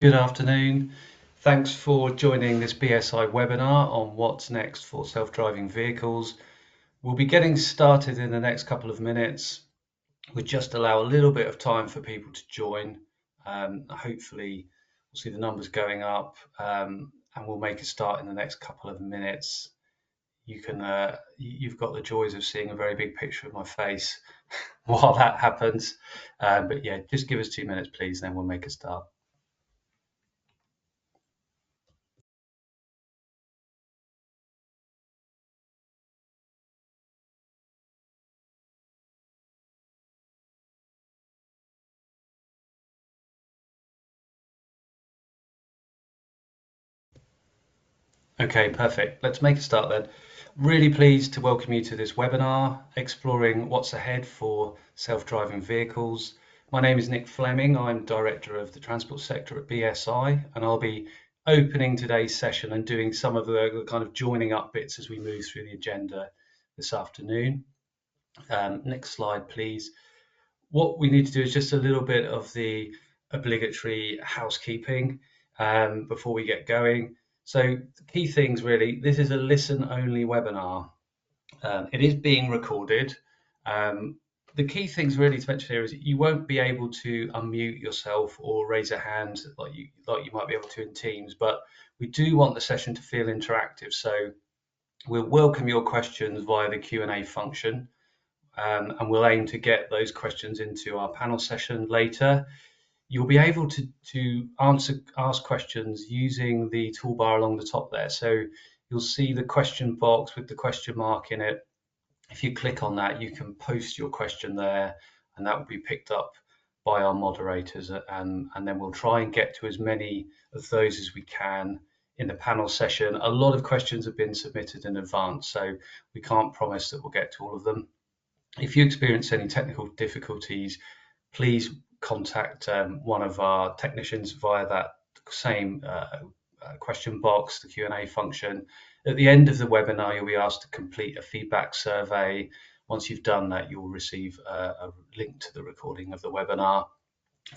Good afternoon. Thanks for joining this BSI webinar on what's next for self-driving vehicles. We'll be getting started in the next couple of minutes. We'll just allow a little bit of time for people to join. Hopefully, we'll see the numbers going up, and we'll make a start in the next couple of minutes. You've got the joys of seeing a very big picture of my face while that happens. But yeah, just give us 2 minutes, please, then we'll make a start. Okay, perfect. Let's make a start then. Really pleased to welcome you to this webinar exploring what's ahead for self-driving vehicles. My name is Nick Fleming. I'm Director of the Transport Sector at BSI, and I'll be opening today's session and doing some of the kind of joining up bits as we move through the agenda this afternoon. Next slide, please. What we need to do is just a little bit of the obligatory housekeeping before we get going. So the key things really, this is a listen only webinar. It is being recorded. Um, the key things really to mention here is you won't be able to unmute yourself or raise a hand like you might be able to in Teams, but we do want the session to feel interactive. So we'll welcome your questions via the Q&A function. And we'll aim to get those questions into our panel session later. You'll be able to ask questions using the toolbar along the top there. So you'll see the question box with the question mark in it. If you click on that, you can post your question there, and that will be picked up by our moderators. And then we'll try and get to as many of those as we can in the panel session. A lot of questions have been submitted in advance, so we can't promise that we'll get to all of them. If you experience any technical difficulties, please contact one of our technicians via that same question box, the Q&A function. At the end of the webinar, you'll be asked to complete a feedback survey. Once you've done that, you'll receive a link to the recording of the webinar.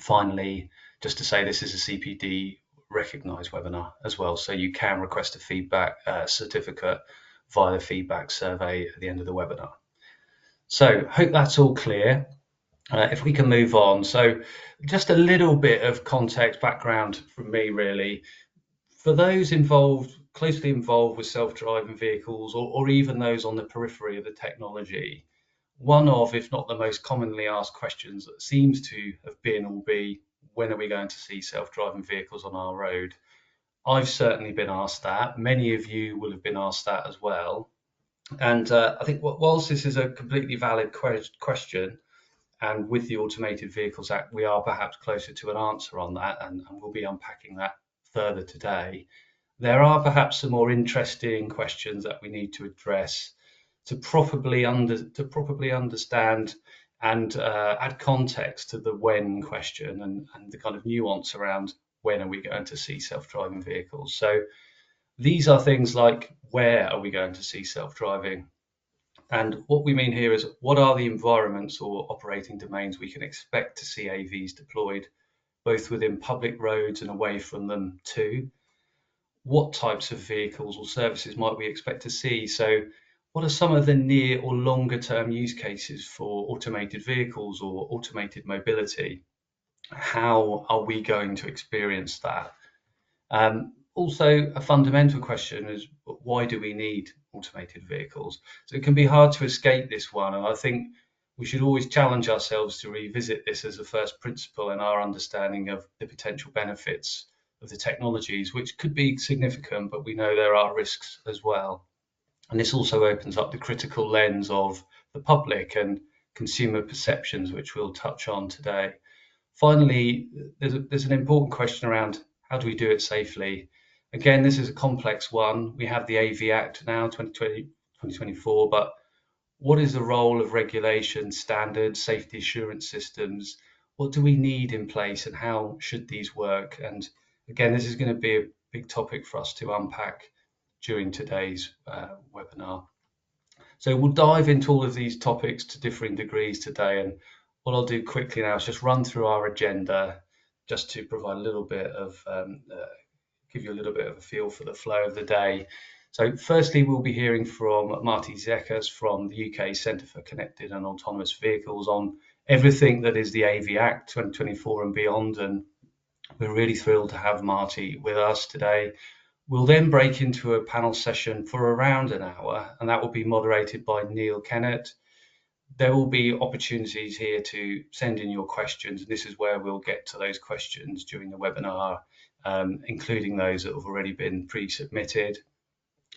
Finally, just to say this is a CPD recognised webinar as well, so you can request a feedback certificate via the feedback survey at the end of the webinar. So hope that's all clear. If we can move on. So just a little bit of context background from me, really. For those closely involved with self-driving vehicles, or even those on the periphery of the technology, one of, if not the most commonly asked questions that seems to have been or be, when are we going to see self-driving vehicles on our road? I've certainly been asked that. Many of you will have been asked that as well. And I think whilst this is a completely valid question, and with the Automated Vehicles Act, we are perhaps closer to an answer on that, and we'll be unpacking that further today. There are perhaps some more interesting questions that we need to address to properly understand and add context to the when question and the kind of nuance around when are we going to see self-driving vehicles. So these are things like, where are we going to see self-driving? And what we mean here is, what are the environments or operating domains we can expect to see AVs deployed, both within public roads and away from them too? What types of vehicles or services might we expect to see? So what are some of the near or longer term use cases for automated vehicles or automated mobility? How are we going to experience that? Also, a fundamental question is, why do we need automated vehicles? So it can be hard to escape this one, and I think we should always challenge ourselves to revisit this as a first principle in our understanding of the potential benefits of the technologies, which could be significant, but we know there are risks as well. And this also opens up the critical lens of the public and consumer perceptions, which we'll touch on today. Finally, there's an important question around, how do we do it safely? Again, this is a complex one. We have the AV Act now, 2020, 2024, but what is the role of regulation, standards, safety assurance systems? What do we need in place, and how should these work? And again, this is going to be a big topic for us to unpack during today's webinar. So we'll dive into all of these topics to differing degrees today. And what I'll do quickly now is just run through our agenda, just to provide a little bit of give you a little bit of a feel for the flow of the day. So firstly, we'll be hearing from Marty Zekas from the UK Centre for Connected and Autonomous Vehicles on everything that is the AV Act 2024 and beyond. And we're really thrilled to have Marty with us today. We'll then break into a panel session for around an hour, and that will be moderated by Neil Kennett. There will be opportunities here to send in your questions, and this is where we'll get to those questions during the webinar, including those that have already been pre-submitted.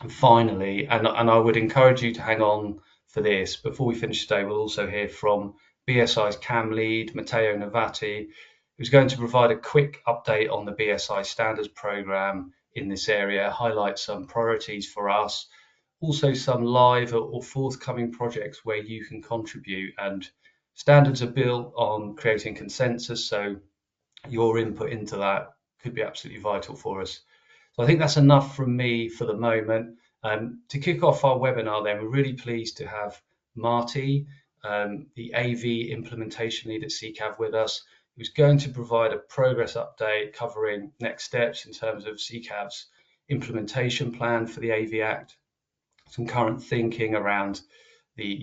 And finally, and I would encourage you to hang on for this, before we finish today, we'll also hear from BSI's CAM lead, Matteo Navati, who's going to provide a quick update on the BSI standards program in this area, highlight some priorities for us, also some live or forthcoming projects where you can contribute. And standards are built on creating consensus, so your input into that could be absolutely vital for us. So I think that's enough from me for the moment. To kick off our webinar then, we're really pleased to have Marty, the AV implementation lead at CCAV with us, who's going to provide a progress update covering next steps in terms of CCAV's implementation plan for the AV Act, some current thinking around the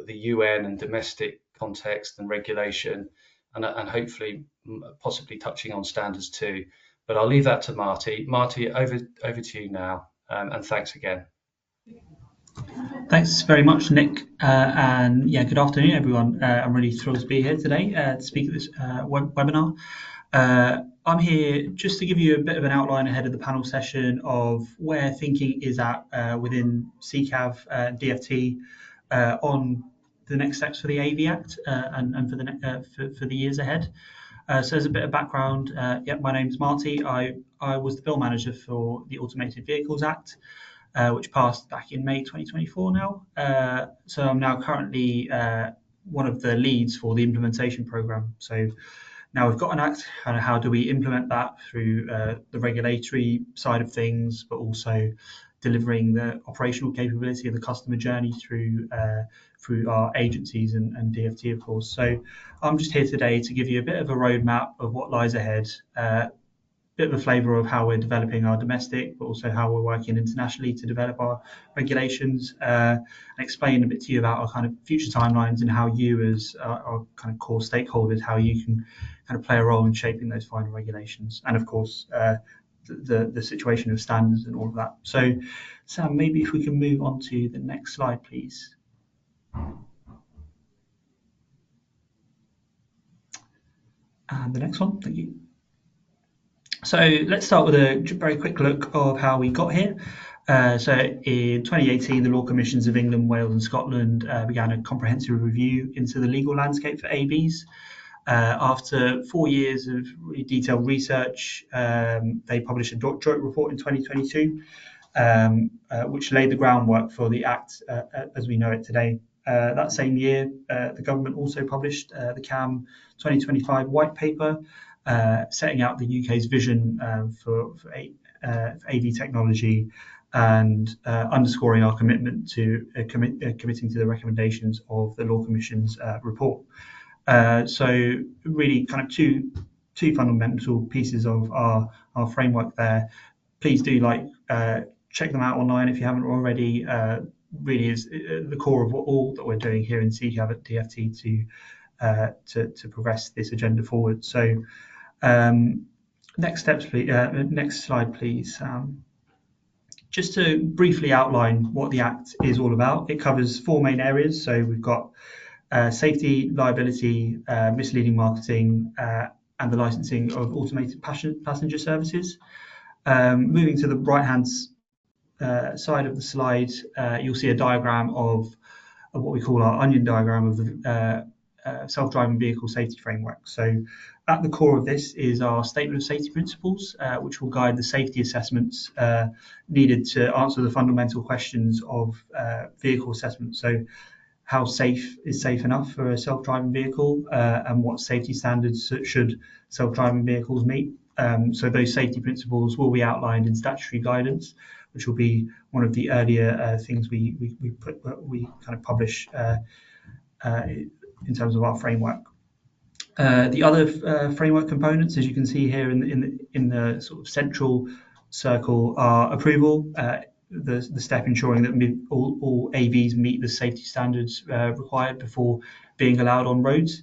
UN and domestic context and regulation, and hopefully possibly touching on standards too. But I'll leave that to Marty. Marty, over to you now, and thanks again. Thanks very much, Nick. And yeah, good afternoon, everyone. I'm really thrilled to be here today to speak at this webinar. I'm here just to give you a bit of an outline ahead of the panel session of where thinking is at within CCAV, DFT, on the next steps for the AV Act and for the years ahead. So as a bit of background, my name's Marty. I was the bill manager for the Automated Vehicles Act, which passed back in May 2024 now. So I'm now currently one of the leads for the implementation program. So now we've got an act, kind of how do we implement that through the regulatory side of things, but also delivering the operational capability of the customer journey through our agencies and DFT, of course. So I'm just here today to give you a bit of a roadmap of what lies ahead, bit of a flavour of how we're developing our domestic, but also how we're working internationally to develop our regulations, and explain a bit to you about our kind of future timelines and how you as our kind of core stakeholders, how you can kind of play a role in shaping those final regulations. And of course, the situation of standards and all of that. So Sam, maybe if we can move on to the next slide, please. And the next one, thank you. So let's start with a very quick look of how we got here. So in 2018, the Law Commissions of England, Wales and Scotland began a comprehensive review into the legal landscape for AVs. After 4 years of really detailed research, they published a joint report in 2022, which laid the groundwork for the Act as we know it today. That same year, the government also published the CAM 2025 white paper, setting out the UK's vision for AV technology and underscoring our commitment to committing to the recommendations of the Law Commission's report. So really kind of two fundamental pieces of our framework there. Please do check them out online if you haven't already. Really is the core of all that we're doing here in CCAV at DFT to progress this agenda forward. So next steps, please. Next slide, please. Just to briefly outline what the Act is all about, it covers 4 main areas. So we've got safety, liability, misleading marketing, and the licensing of automated passenger services. Moving to the right-hand side of the slide, you'll see a diagram of what we call our onion diagram of the self-driving vehicle safety framework. So at the core of this is our statement of safety principles, which will guide the safety assessments needed to answer the fundamental questions of vehicle assessment. So how safe is safe enough for a self-driving vehicle, and what safety standards should self-driving vehicles meet. So those safety principles will be outlined in statutory guidance, which will be one of the earlier things we kind of publish in terms of our framework. The other framework components, as you can see here in the sort of central circle, are approval, the step ensuring that all AVs meet the safety standards required before being allowed on roads.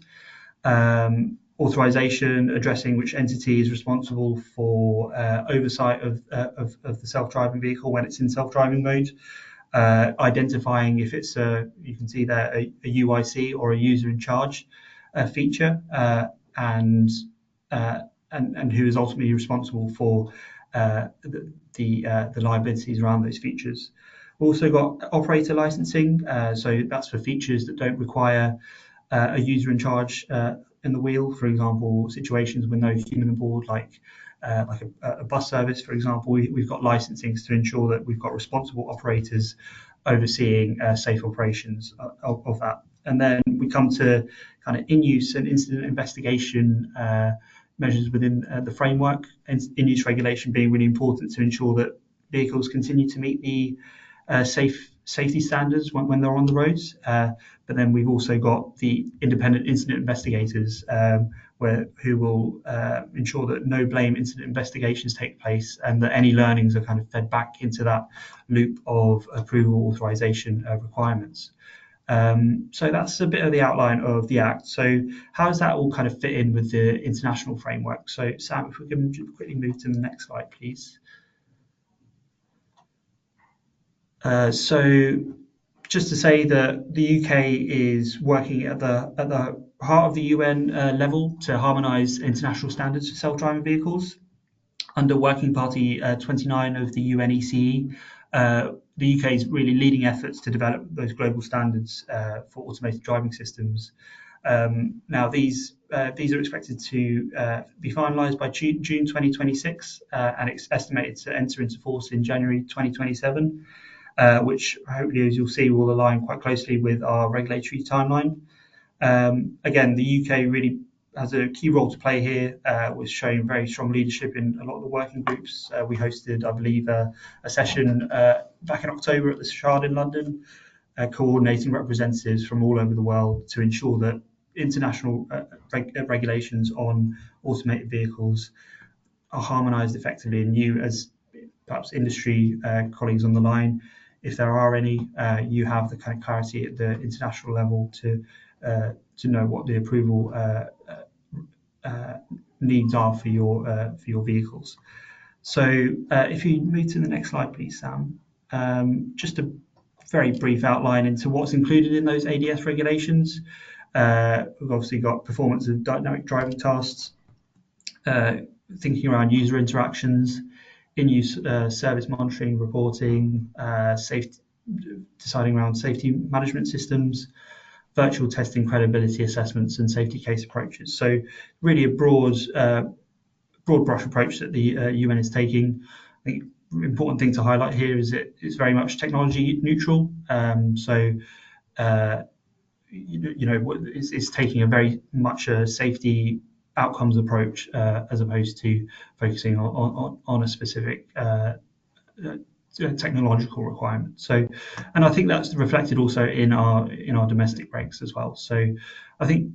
Authorization, addressing which entity is responsible for oversight of the self-driving vehicle when it's in self-driving mode. Identifying if it's you can see there a UIC or a user in charge feature, and, uh, and who is ultimately responsible for the liabilities around those features. We've also got operator licensing, so that's for features that don't require a user in charge in the wheel. For example, situations with no human aboard, like a bus service, for example, we've got licensings to ensure that we've got responsible operators overseeing safe operations of that. And then we come to kind of in-use and incident investigation measures within the framework, and in-use regulation being really important to ensure that vehicles continue to meet the safety standards when they're on the roads. But then we've also got the independent incident investigators, who will ensure that no blame incident investigations take place and that any learnings are kind of fed back into that loop of approval authorization requirements. So that's a bit of the outline of the Act. So how does that all kind of fit in with the international framework? So Sam, if we can quickly move to the next slide, please. So just to say that the UK is working at the heart of the UN level to harmonise international standards for self-driving vehicles. Under Working Party 29 of the UNECE, the UK is really leading efforts to develop those global standards for automated driving systems. Now, these are expected to be finalised by June 2026, and it's estimated to enter into force in January 2027. Which hopefully, as you'll see, will align quite closely with our regulatory timeline. Again, the UK really has a key role to play here, with showing very strong leadership in a lot of the working groups. We hosted, I believe, a session back in October at the Shard in London, coordinating representatives from all over the world to ensure that international regulations on automated vehicles are harmonised effectively. And you, as perhaps industry colleagues on the line, if there are any, you have the kind of clarity at the international level to know what the approval needs are for your vehicles. So if you move to the next slide, please, Sam. Just a very brief outline into what's included in those ADS regulations. We've obviously got performance of dynamic driving tasks, thinking around user interactions, in-use service monitoring, reporting, safety, deciding around safety management systems, virtual testing, credibility assessments, and safety case approaches. So really a broad brush approach that the UN is taking. I think important thing to highlight here is it's very much technology neutral. It's taking a very much a safety outcomes approach, as opposed to focusing on a specific technological requirement. So, and I think that's reflected also in our domestic regs as well. So, I think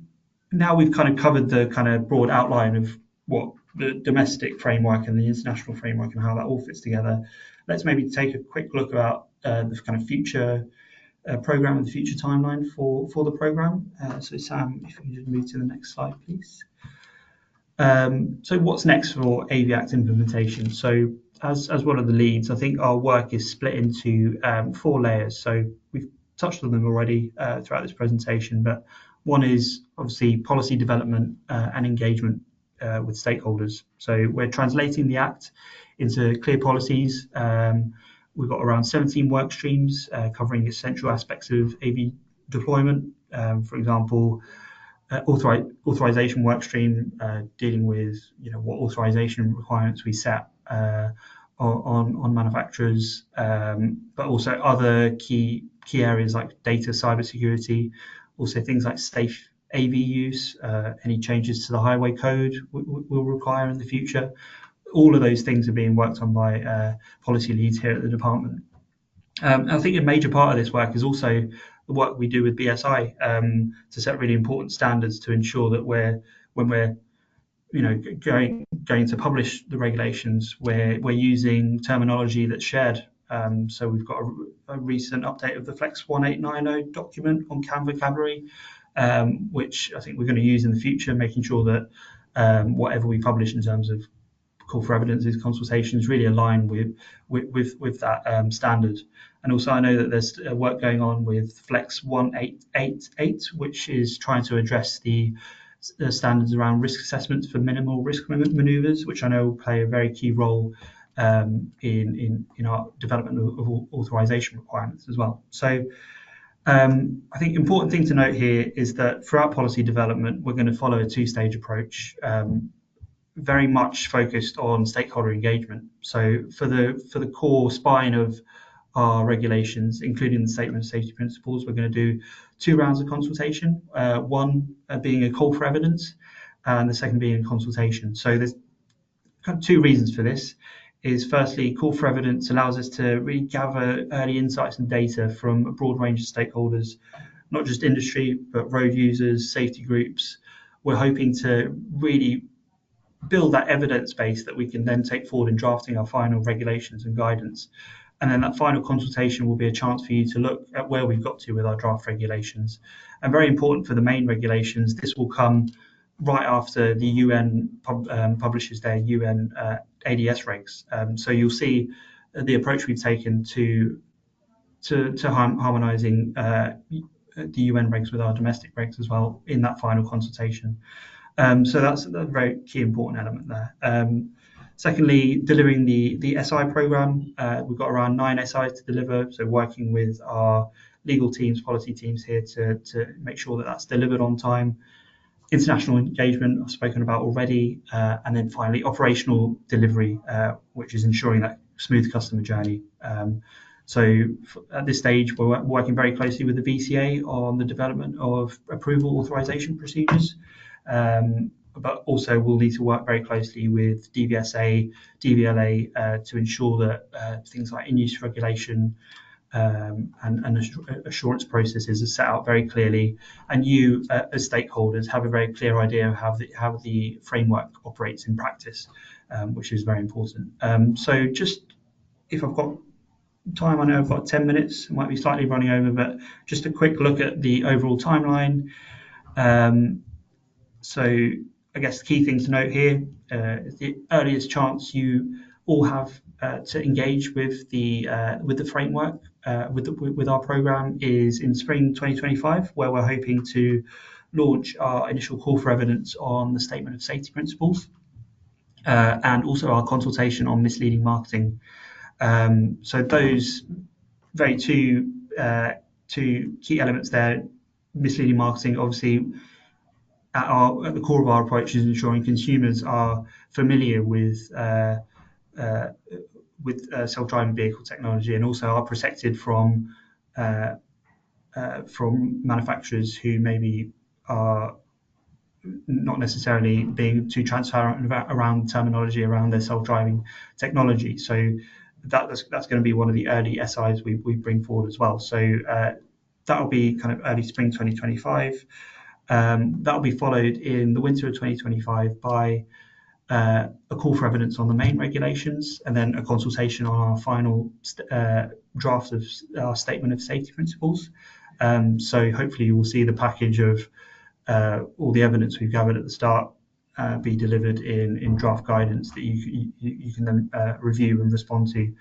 now we've kind of covered the kind of broad outline of what the domestic framework and the international framework and how that all fits together. Let's maybe take a quick look about the kind of future program and the future timeline for the program. So, Sam, if you can just move to the next slide, please. So what's next for AV Act implementation? So as one of the leads, I think our work is split into 4 layers. So we've touched on them already throughout this presentation, but one is obviously policy development and engagement with stakeholders. So we're translating the Act into clear policies. We've got around 17 work streams covering essential aspects of AV deployment. For example, authorization work stream dealing with what authorization requirements we set on manufacturers, but also other key areas like data cybersecurity, also things like safe AV use, any changes to the highway code will require in the future. All of those things are being worked on by policy leads here at the department. I think a major part of this work is also the work we do with BSI to set really important standards to ensure that we're when we're going to publish the regulations, we're using terminology that's shared. So we've got a recent update of the Flex 1890 document on CAN vocabulary, which I think we're going to use in the future, making sure that whatever we publish in terms of call for evidences, consultations really align with that standard. And also, I know that there's work going on with Flex 1888, which is trying to address the standards around risk assessments for minimal risk manoeuvres, which I know will play a very key role in our development of authorization requirements as well. So I think important thing to note here is that throughout policy development, we're going to follow a two-stage approach, very much focused on stakeholder engagement. So for the core spine of our regulations, including the statement of safety principles, we're going to do 2 rounds of consultation, one being a call for evidence, and the second being a consultation. So there's kind of 2 reasons for this. Is firstly, call for evidence allows us to really gather early insights and data from a broad range of stakeholders, not just industry, but road users, safety groups. We're hoping to really build that evidence base that we can then take forward in drafting our final regulations and guidance. And then that final consultation will be a chance for you to look at where we've got to with our draft regulations. And very important for the main regulations, this will come right after the UN publishes their UN ADS regs. So you'll see the approach we've taken to harmonising the UN regs with our domestic regs as well in that final consultation. So that's a very key important element there. Secondly, delivering the SI program. We've got around 9 SIs to deliver, so working with our legal teams, policy teams here to make sure that that's delivered on time. International engagement, I've spoken about already. And then finally, operational delivery, which is ensuring that smooth customer journey. So at this stage, we're working very closely with the VCA on the development of approval authorization procedures. But also we'll need to work very closely with DVSA, DVLA to ensure that things like in-use regulation and assurance processes are set out very clearly, and you as stakeholders have a very clear idea of how the framework operates in practice, which is very important. So just if I've got time, I know I've got 10 minutes, I might be slightly running over, but just a quick look at the overall timeline. So I guess the key thing to note here is the earliest chance you all have to engage with the framework with our program is in spring 2025, where we're hoping to launch our initial call for evidence on the statement of safety principles and also our consultation on misleading marketing. So those very two key elements there. Misleading marketing, obviously, at the core of our approach is ensuring consumers are familiar with self-driving vehicle technology and also are protected from manufacturers who maybe are not necessarily being too transparent around terminology around their self-driving technology. So that's going to be one of the early SIs we bring forward as well. So that'll be kind of early spring 2025. That'll be followed in the winter of 2025 by a call for evidence on the main regulations, and then a consultation on our final draft of our statement of safety principles. So hopefully you will see the package of all the evidence we've gathered at the start be delivered in draft guidance that you can then review and respond to.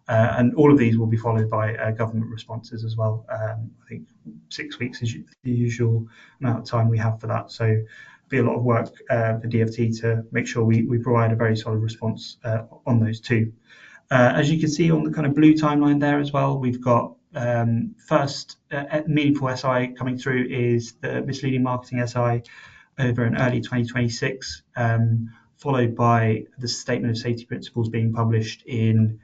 And all of these will be followed by government responses as well. I think 6 weeks is the usual amount of time we have for that. So be a lot of work for DFT to make sure we provide a very solid response on those two. As you can see on the kind of blue timeline there as well, we've got first meaningful SI coming through is the misleading marketing SI over in early 2026, followed by the statement of safety principles being published in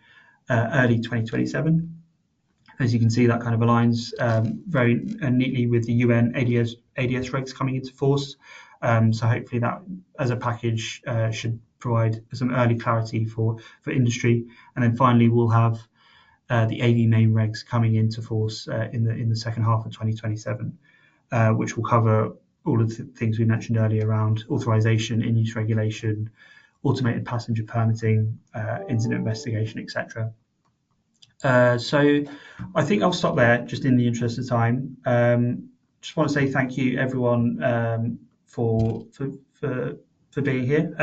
early 2027. As you can see, that kind of aligns very neatly with the UN ADS regs coming into force. So hopefully that as a package should provide some early clarity for industry. And then finally, we'll have the AV main regs coming into force in the second half of 2027, which will cover all of the things we mentioned earlier around authorization, in-use regulation, automated passenger permitting, incident investigation, etc. So I think I'll stop there just in the interest of time. Just want to say thank you everyone for being here.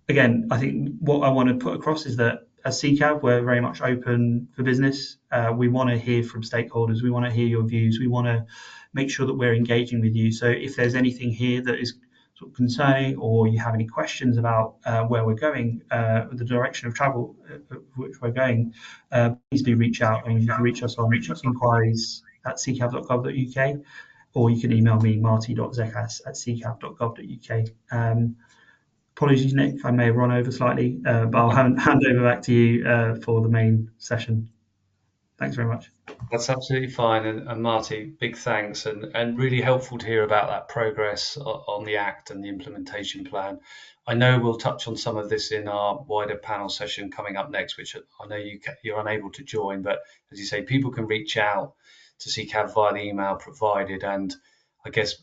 Again, I think what I want to put across is that as CCAV, we're very much open for business. We want to hear from stakeholders. We want to hear your views. We want to make sure that we're engaging with you. So if there's anything here that is sort of concerning, or you have any questions about where we're going, the direction of travel which we're going, please do reach out, and you can reach us on inquiries@ccav.gov.uk, or you can email me marty.zekas@ccav.gov.uk. Apologies, Nick, if I may have run over slightly, but I'll hand over back to you for the main session. Thanks very much. That's absolutely fine. And Marty, big thanks, and really helpful to hear about that progress on the Act and the implementation plan. I know we'll touch on some of this in our wider panel session coming up next, which I know you're unable to join, but as you say, people can reach out to CCAV via the email provided, and I guess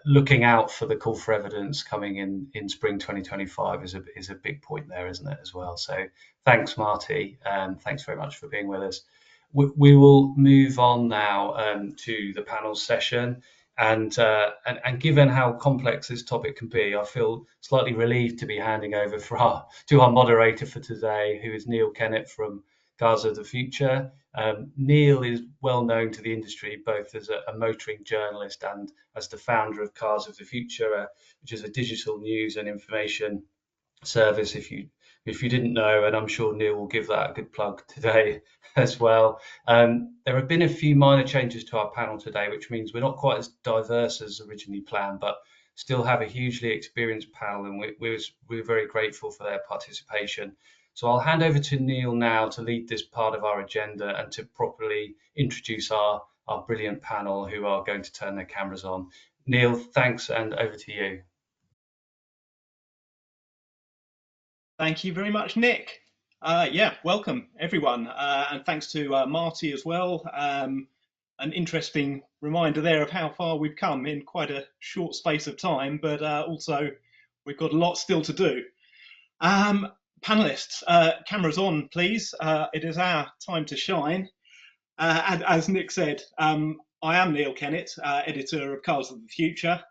looking out for the call for evidence coming in spring 2025 is a big point there, isn't it, as well? So thanks, Marty, and thanks very much for being with us. We will move on now to the panel session, and given how complex this topic can be, I feel slightly relieved to be handing over to our moderator for today, who is Neil Kennett from Cars of the Future. Neil is well known to the industry, both as a motoring journalist and as the founder of Cars of the Future, which is a digital news and information service. If you didn't know, and I'm sure Neil will give that a good plug today as well. There have been a few minor changes to our panel today, which means we're not quite as diverse as originally planned, but still have a hugely experienced panel, and we're very grateful for their participation. So I'll hand over to Neil now to lead this part of our agenda and to properly introduce our brilliant panel who are going to turn their cameras on. Neil, thanks, and over to you. Thank you very much, Nick. Welcome everyone, and thanks to Marty as well. An interesting reminder there of how far we've come in quite a short space of time, but also we've got a lot still to do. Panelists, cameras on, please. It is our time to shine. And as Nick said, I am Neil Kennett, editor of Cars of the Future.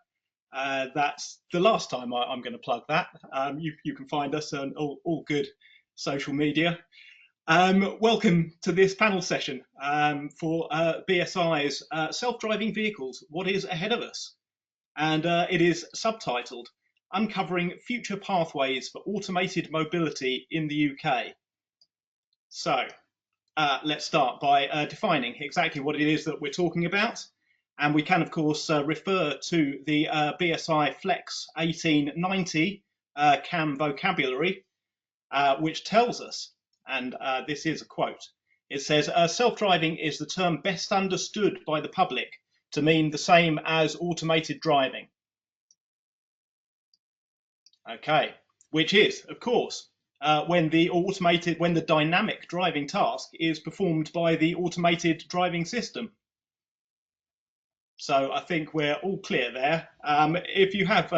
That's the last time I'm going to plug that. You can find us on all good social media. Welcome to this panel session for BSI's Self-Driving Vehicles, What is Ahead of Us? And it is subtitled, Uncovering Future Pathways for Automated Mobility in the UK. So let's start by defining exactly what it is that we're talking about. And we can, of course, refer to the BSI Flex 1890 CAM vocabulary, which tells us, and this is a quote, it says, self-driving is the term best understood by the public to mean the same as automated driving. Okay, which is, of course, when the dynamic driving task is performed by the automated driving system. So I think we're all clear there. If you have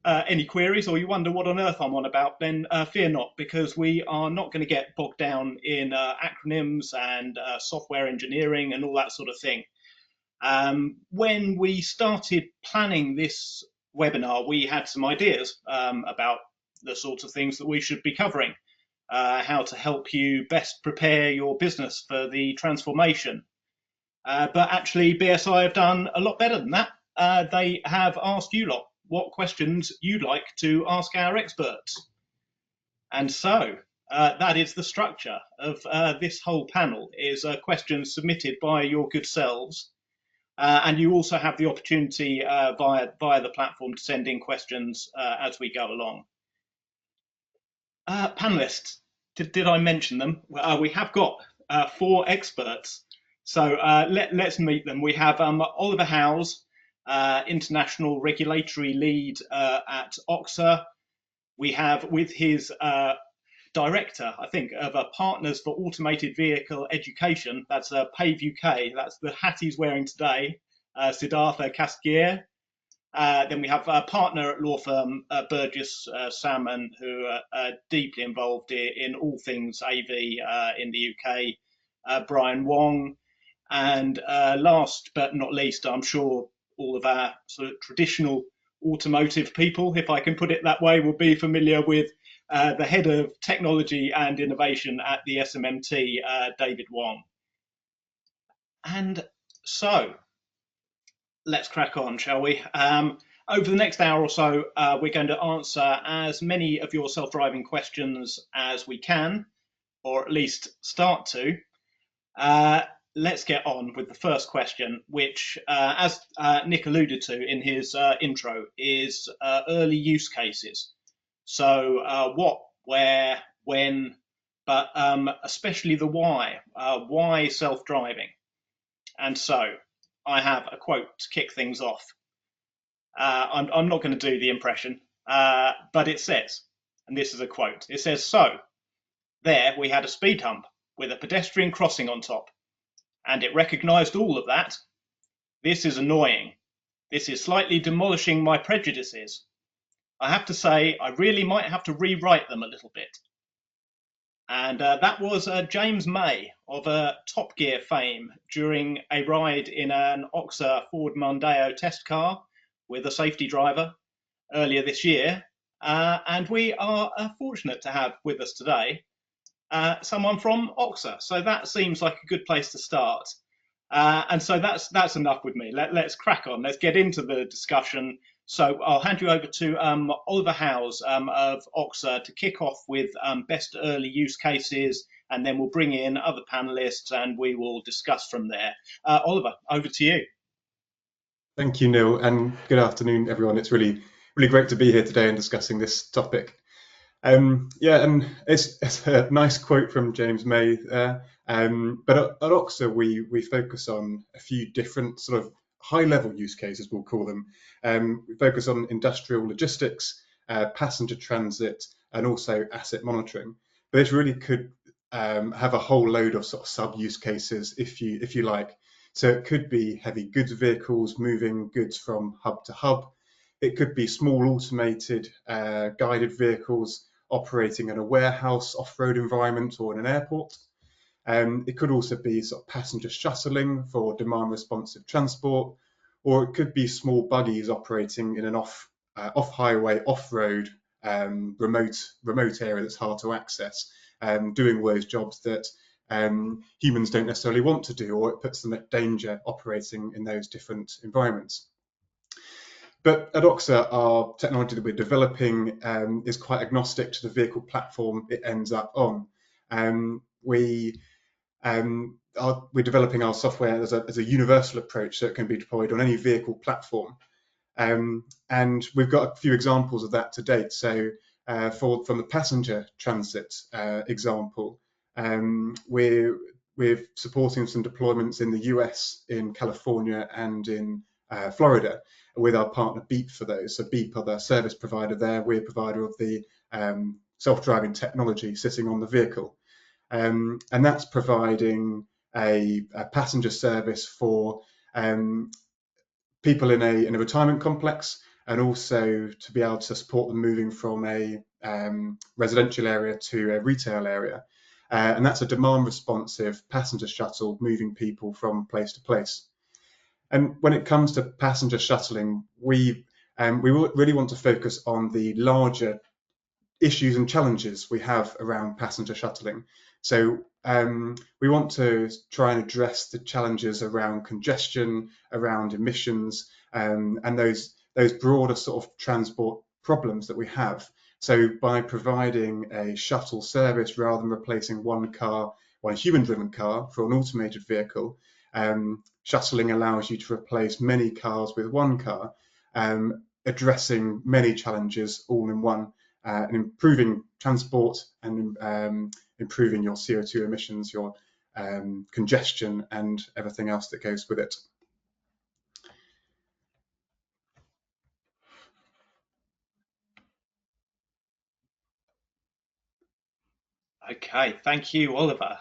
any queries, or you wonder what on earth I'm on about, then fear not, because we are not going to get bogged down in acronyms and software engineering and all that sort of thing. When we started planning this webinar, we had some ideas about the sorts of things that we should be covering, how to help you best prepare your business for the transformation. But actually, BSI have done a lot better than that. They have asked you lot what questions you'd like to ask our experts. And so that is the structure of this whole panel, is questions submitted by your good selves. And you also have the opportunity via the platform to send in questions as we go along. Panelists, did I mention them? We have got 4 experts. So let's meet them. We have Oliver Howes, International Regulatory Lead at OXA. We have with his Director, I think, of Partners for Automated Vehicle Education, that's PAVE UK, that's the hat he's wearing today, Siddhartha Kaskier. Then we have a partner at law firm Burgess Salmon, who are deeply involved in all things AV in the UK, Brian Wong. And last but not least, I'm sure all of our sort of traditional automotive people, if I can put it that way, will be familiar with the head of technology and innovation at the SMMT, David Wong. And so let's crack on, shall we? Over the next hour or so, we're going to answer as many of your self-driving questions as we can, or at least start to. Let's get on with the first question, which, as Nick alluded to in his intro, is early use cases. So what, where, when, but especially the why. Why self-driving? And so I have a quote to kick things off. I'm not going to do the impression, but it says, and this is a quote, it says, "So there we had a speed hump with a pedestrian crossing on top, and it recognised all of that. This is annoying. This is slightly demolishing my prejudices. I have to say, I really might have to rewrite them a little bit." And that was James May of Top Gear fame during a ride in an Oxa Ford Mondeo test car with a safety driver earlier this year. And we are fortunate to have with us today someone from Oxa. So that seems like a good place to start. And so that's enough with me. Let's crack on. Let's get into the discussion. So I'll hand you over to Oliver Howes of Oxa to kick off with best early use cases, and then we'll bring in other panelists and we will discuss from there. Oliver, over to you. Thank you, Neil, and good afternoon, everyone. It's really great to be here today and discussing this topic. Yeah, and it's a nice quote from James May there. But at Oxa, we focus on a few different sort of high-level use cases, we'll call them. We focus on industrial logistics, passenger transit, and also asset monitoring. But this really could have a whole load of sort of sub-use cases, if you like. So it could be heavy goods vehicles moving goods from hub to hub. It could be small automated guided vehicles operating in a warehouse, off-road environment, or in an airport. It could also be sort of passenger shuttling for demand-responsive transport, or it could be small buggies operating in an off-highway, off-road, remote area that's hard to access, doing those jobs that humans don't necessarily want to do, or it puts them at danger operating in those different environments. But at Oxa, our technology that we're developing is quite agnostic to the vehicle platform it ends up on. We're developing our software as a universal approach, so it can be deployed on any vehicle platform. And we've got a few examples of that to date. So from the passenger transit example, we're supporting some deployments in the US, in California, and in Florida with our partner Beep for those. So Beep are the service provider there. We're provider of the self-driving technology sitting on the vehicle. And that's providing a passenger service for people in a retirement complex, and also to be able to support them moving from a residential area to a retail area. And that's a demand responsive passenger shuttle moving people from place to place. And when it comes to passenger shuttling, we really want to focus on the larger issues and challenges we have around passenger shuttling. So we want to try and address the challenges around congestion, around emissions, and those broader sort of transport problems that we have. So by providing a shuttle service rather than replacing one human-driven car for an automated vehicle, shuttling allows you to replace many cars with one car, addressing many challenges all in one, and improving transport and improving your CO2 emissions, your congestion, and everything else that goes with it. Okay, thank you, Oliver.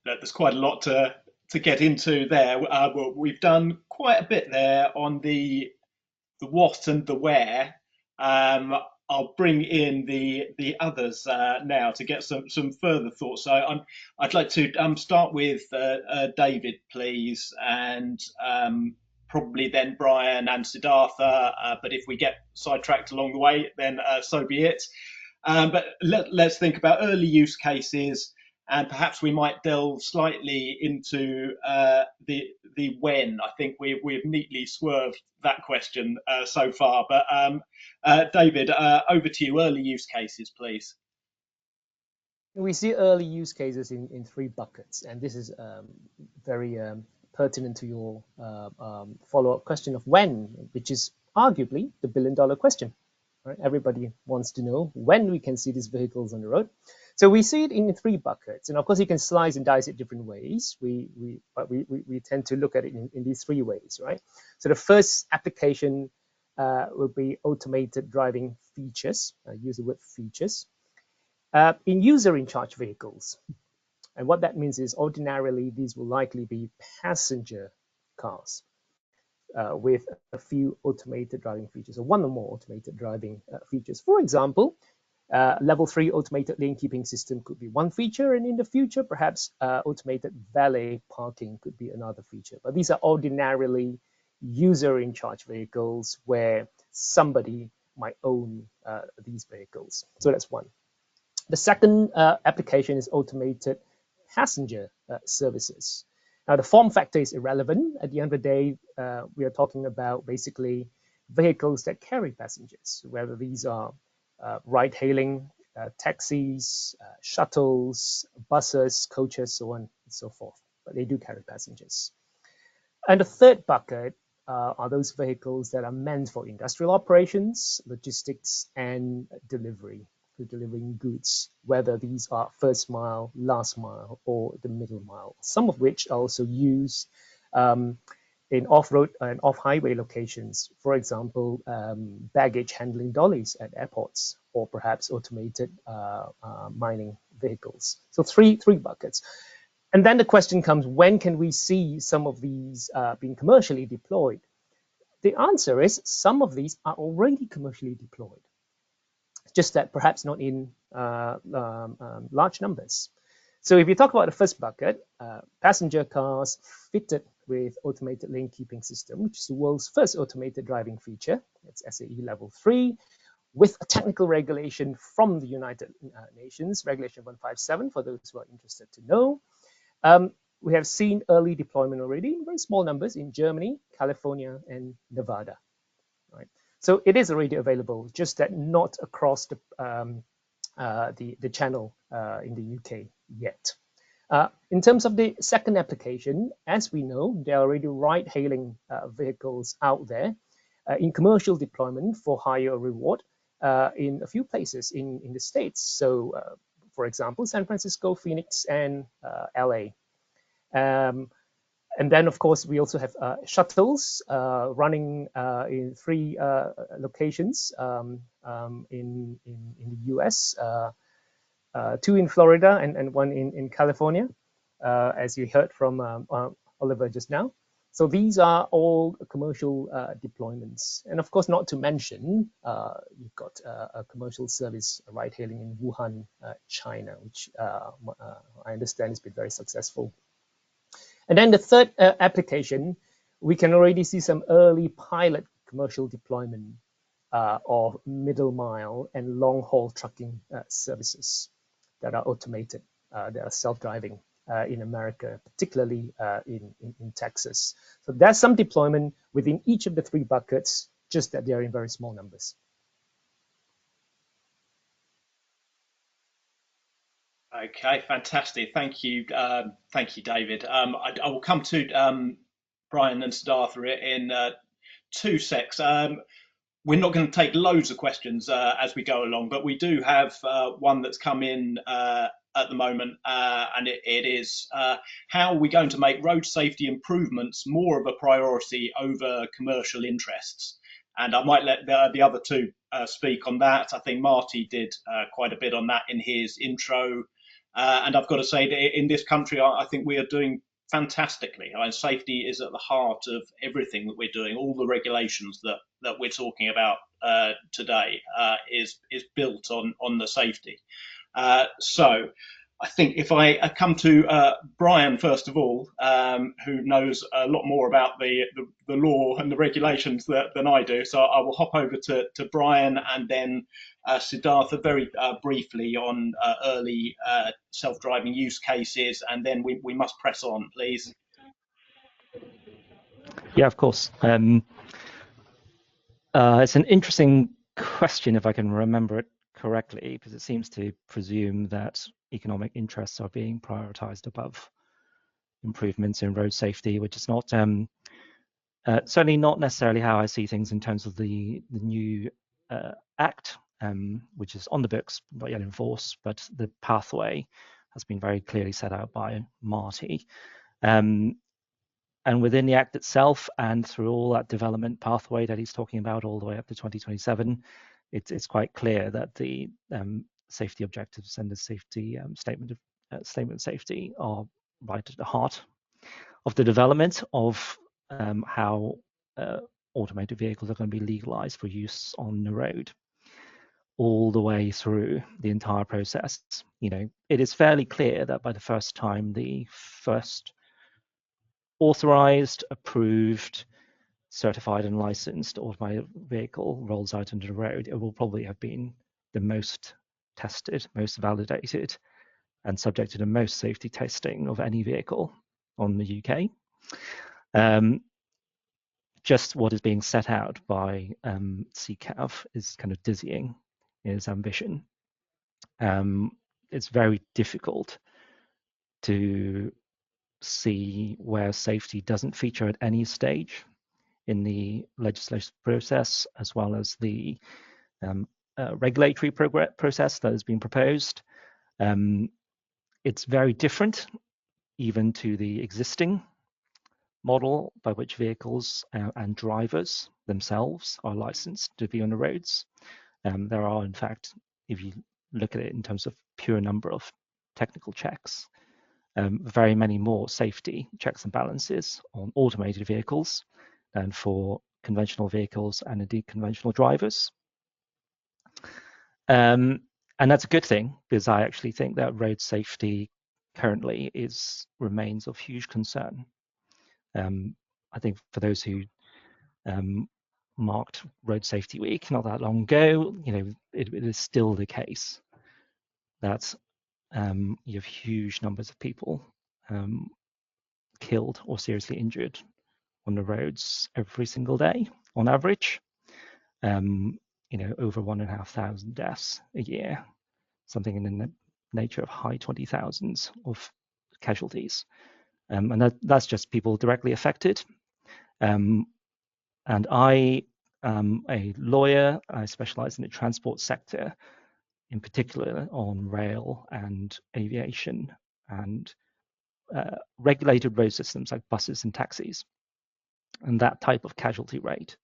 There's quite a lot to get into there. We've done quite a bit there on the what and the where. I'll bring in the others now to get some further thoughts. So I'd like to start with David, please, and probably then Brian and Siddhartha. But if we get sidetracked along the way, then so be it. But let's think about early use cases, and perhaps we might delve slightly into the when. I think we've neatly swerved that question so far. But David, over to you. Early use cases, please. We see early use cases in three buckets, and this is very pertinent to your follow-up question of when, which is arguably the billion-dollar question. Right? Everybody wants to know when we can see these vehicles on the road. So we see it in three buckets, and of course you can slice and dice it different ways. We tend to look at it in these three ways, right? So the first application will be automated driving features. I use the word features in user-in-charge vehicles, and what that means is ordinarily these will likely be passenger cars. With a few automated driving features, or one or more automated driving features. For example, level 3 automated lane keeping system could be one feature, and in the future, perhaps automated valet parking could be another feature. But these are ordinarily user-in-charge vehicles where somebody might own these vehicles. So that's one. The second application is automated passenger services. Now, the form factor is irrelevant. At the end of the day, we are talking about basically vehicles that carry passengers, whether these are ride-hailing, taxis, shuttles, buses, coaches, so on and so forth. But they do carry passengers. And the third bucket are those vehicles that are meant for industrial operations, logistics, and delivery. To delivering goods, whether these are first mile, last mile, or the middle mile, some of which are also used in off-road and off-highway locations. For example, baggage handling dollies at airports, or perhaps automated mining vehicles. So three buckets. And then the question comes, when can we see some of these being commercially deployed? The answer is some of these are already commercially deployed, just that perhaps not in large numbers. So if you talk about the first bucket, passenger cars fitted with automated lane keeping system, which is the world's first automated driving feature. It's SAE level 3, with a technical regulation from the United Nations, Regulation 157, for those who are interested to know. We have seen early deployment already in very small numbers in Germany, California, and Nevada. Right? So it is already available, just that not across the channel in the UK yet. In terms of the second application, as we know, there are already ride-hailing vehicles out there in commercial deployment for higher reward in a few places in the States. So, for example, San Francisco, Phoenix, and LA. And then, of course, we also have shuttles running in 3 locations in the US, 2 in Florida and 1 in California, as you heard from Oliver just now. So these are all commercial deployments. And of course, not to mention, you've got a commercial service ride-hailing in Wuhan, China, which I understand has been very successful. And then the third application, we can already see some early pilot commercial deployment of middle mile and long haul trucking services that are automated, that are self-driving in America, particularly in Texas. So there's some deployment within each of the 3 buckets, just that they're in very small numbers. Okay, fantastic. Thank you, David. I will come to Brian and Siddhartha in 2 secs. We're not going to take loads of questions as we go along, but we do have one that's come in at the moment, and it is how are we going to make road safety improvements more of a priority over commercial interests? And I might let the other 2 speak on that. I think Marty did quite a bit on that in his intro. And I've got to say that in this country, I think we are doing fantastically. Safety is at the heart of everything that we're doing. All the regulations that we're talking about today is built on the safety. So I think if I come to Brian first of all, who knows a lot more about the law and the regulations than I do, so I will hop over to Brian and then Siddhartha very briefly on early self-driving use cases, and then we must press on, please. Yeah, of course. It's an interesting question, if I can remember it correctly, because it seems to presume that economic interests are being prioritized above improvements in road safety, which is not certainly not necessarily how I see things in terms of the new act, which is on the books, not yet enforced, but the pathway has been very clearly set out by Marty. And within the Act itself and through all that development pathway that he's talking about all the way up to 2027, it's quite clear that the safety objectives and the safety statement of safety are right at the heart of the development of how automated vehicles are going to be legalized for use on the road all the way through the entire process. It is fairly clear that by the first time the first authorized, approved, certified and licensed automated vehicle rolls out into the road, it will probably have been the most tested, most validated, and subject to the most safety testing of any vehicle on the UK. Just what is being set out by CCAV is kind of dizzying in its ambition. It's very difficult to see where safety doesn't feature at any stage in the legislative process, as well as the regulatory process that has been proposed. It's very different even to the existing model by which vehicles and drivers themselves are licensed to be on the roads. There are, in fact, if you look at it in terms of pure number of technical checks, very many more safety checks and balances on automated vehicles than for conventional vehicles and indeed conventional drivers. And that's a good thing, because I actually think that road safety currently remains of huge concern. I think for those who marked Road Safety Week not that long ago, it is still the case that you have huge numbers of people killed or seriously injured on the roads every single day on average. Over 1,500 deaths a year, something in the nature of high 20,000s of casualties. And that's just people directly affected. And I am a lawyer. I specialize in the transport sector, in particular on rail and aviation and regulated road systems like buses and taxis. And that type of casualty rate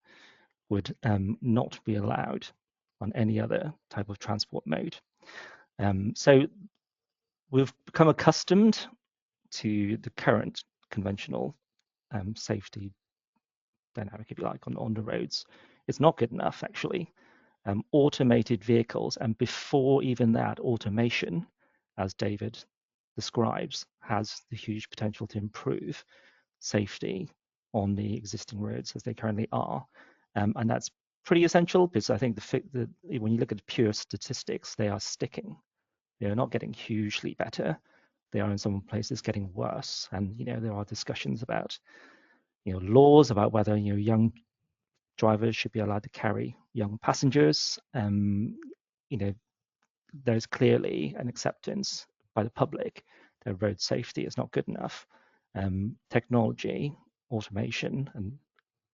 would not be allowed on any other type of transport mode. So we've become accustomed to the current conventional safety dynamic, if you like, on the roads. It's not good enough, actually. Automated vehicles, and before even that, automation, as David describes, has the huge potential to improve safety on the existing roads as they currently are. And that's pretty essential, because I think when you look at pure statistics, they are sticking. They are not getting hugely better. They are in some places getting worse. And there are discussions about laws about whether young drivers should be allowed to carry young passengers. There's clearly an acceptance by the public that road safety is not good enough. Technology, automation, and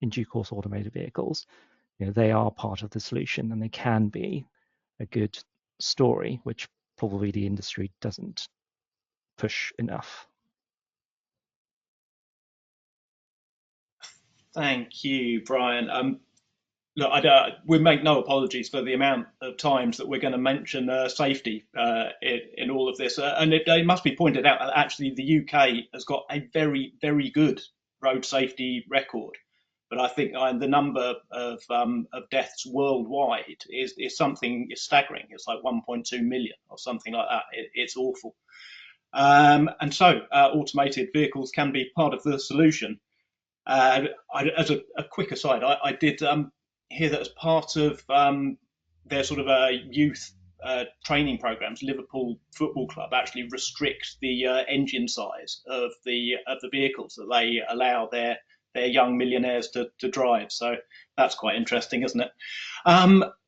in due course automated vehicles, they are part of the solution, and they can be a good story, which probably the industry doesn't push enough. Thank you, Brian. look, we make no apologies for the amount of times that we're going to mention safety in all of this. And it must be pointed out that actually the UK has got a very, very good road safety record. But I think the number of deaths worldwide is staggering. It's like 1.2 million or something like that. It's awful. And so automated vehicles can be part of the solution. As a quick aside, I did hear that as part of their sort of youth training programs, Liverpool Football Club actually restrict the engine size of the vehicles that they allow their young millionaires to drive. So that's quite interesting, isn't it?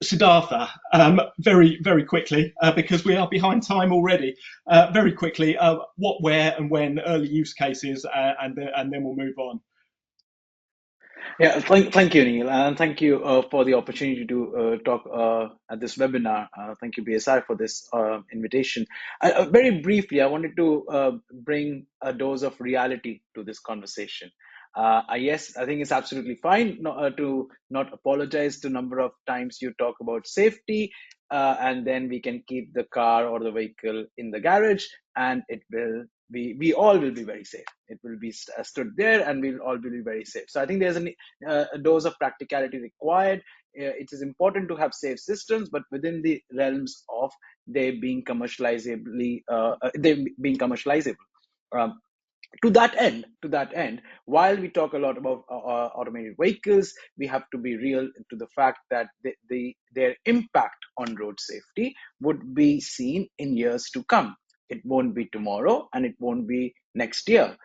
Siddhartha, very, very quickly, because we are behind time already, very quickly, what, where and when early use cases, and then we'll move on. Yeah, thank you, Neil, and thank you for the opportunity to talk at this webinar. Thank you, BSI, for this invitation. Very briefly, I wanted to bring a dose of reality to this conversation. Yes, I think it's absolutely fine to not apologize to number of times you talk about safety, and then we can keep the car or the vehicle in the garage, and it will we all will be very safe. It will be stood there, and we'll all be very safe. So I think there's a dose of practicality required. It is important to have safe systems, but within the realms of they being commercializable. Um, to that end, while we talk a lot about automated vehicles, we have to be real to the fact that their impact on road safety would be seen in years to come. It won't be tomorrow, and it won't be next year.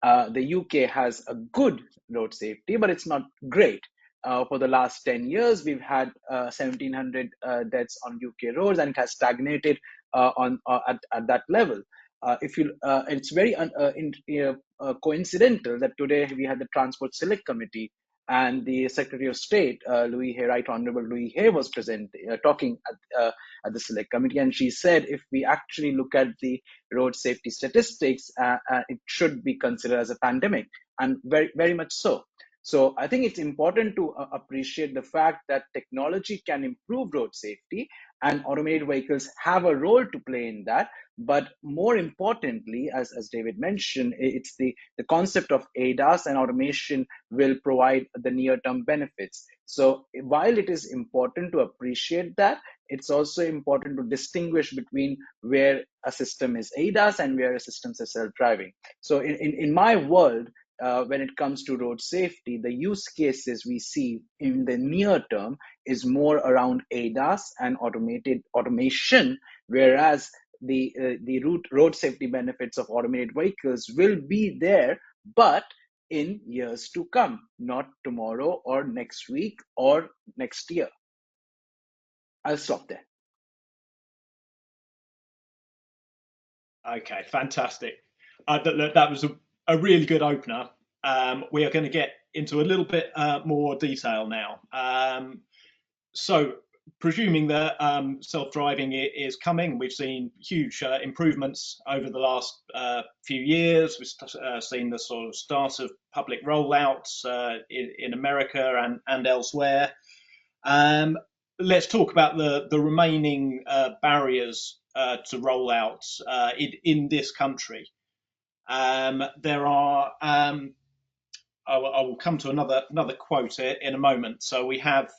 The UK has a good road safety, but it's not great. For the last 10 years, we've had 1,700 deaths on UK roads, and it has stagnated at that level. It's very coincidental that today we had the Transport Select Committee, and the Secretary of State, Louis Hay, Right Honorable Louis Hay, was talking at the Select Committee, and she said if we actually look at the road safety statistics, it should be considered as a pandemic, and very, very much so. So I think it's important to appreciate the fact that technology can improve road safety, and automated vehicles have a role to play in that. But more importantly, as David mentioned, it's the concept of ADAS and automation will provide the near-term benefits. So while it is important to appreciate that, it's also important to distinguish between where a system is ADAS and where a system is self-driving. So in my world, when it comes to road safety, the use cases we see in the near term is more around ADAS and automation, whereas the road safety benefits of automated vehicles will be there, but in years to come, not tomorrow or next week or next year. I'll stop there. Okay, fantastic. That was a really good opener. We are going to get into a little bit more detail now. So, presuming that self-driving is coming, we've seen huge improvements over the last few years. We've seen the sort of start of public rollouts in America and elsewhere. Let's talk about the remaining barriers to rollouts in this country. There are. I will come to another quote in a moment. So we have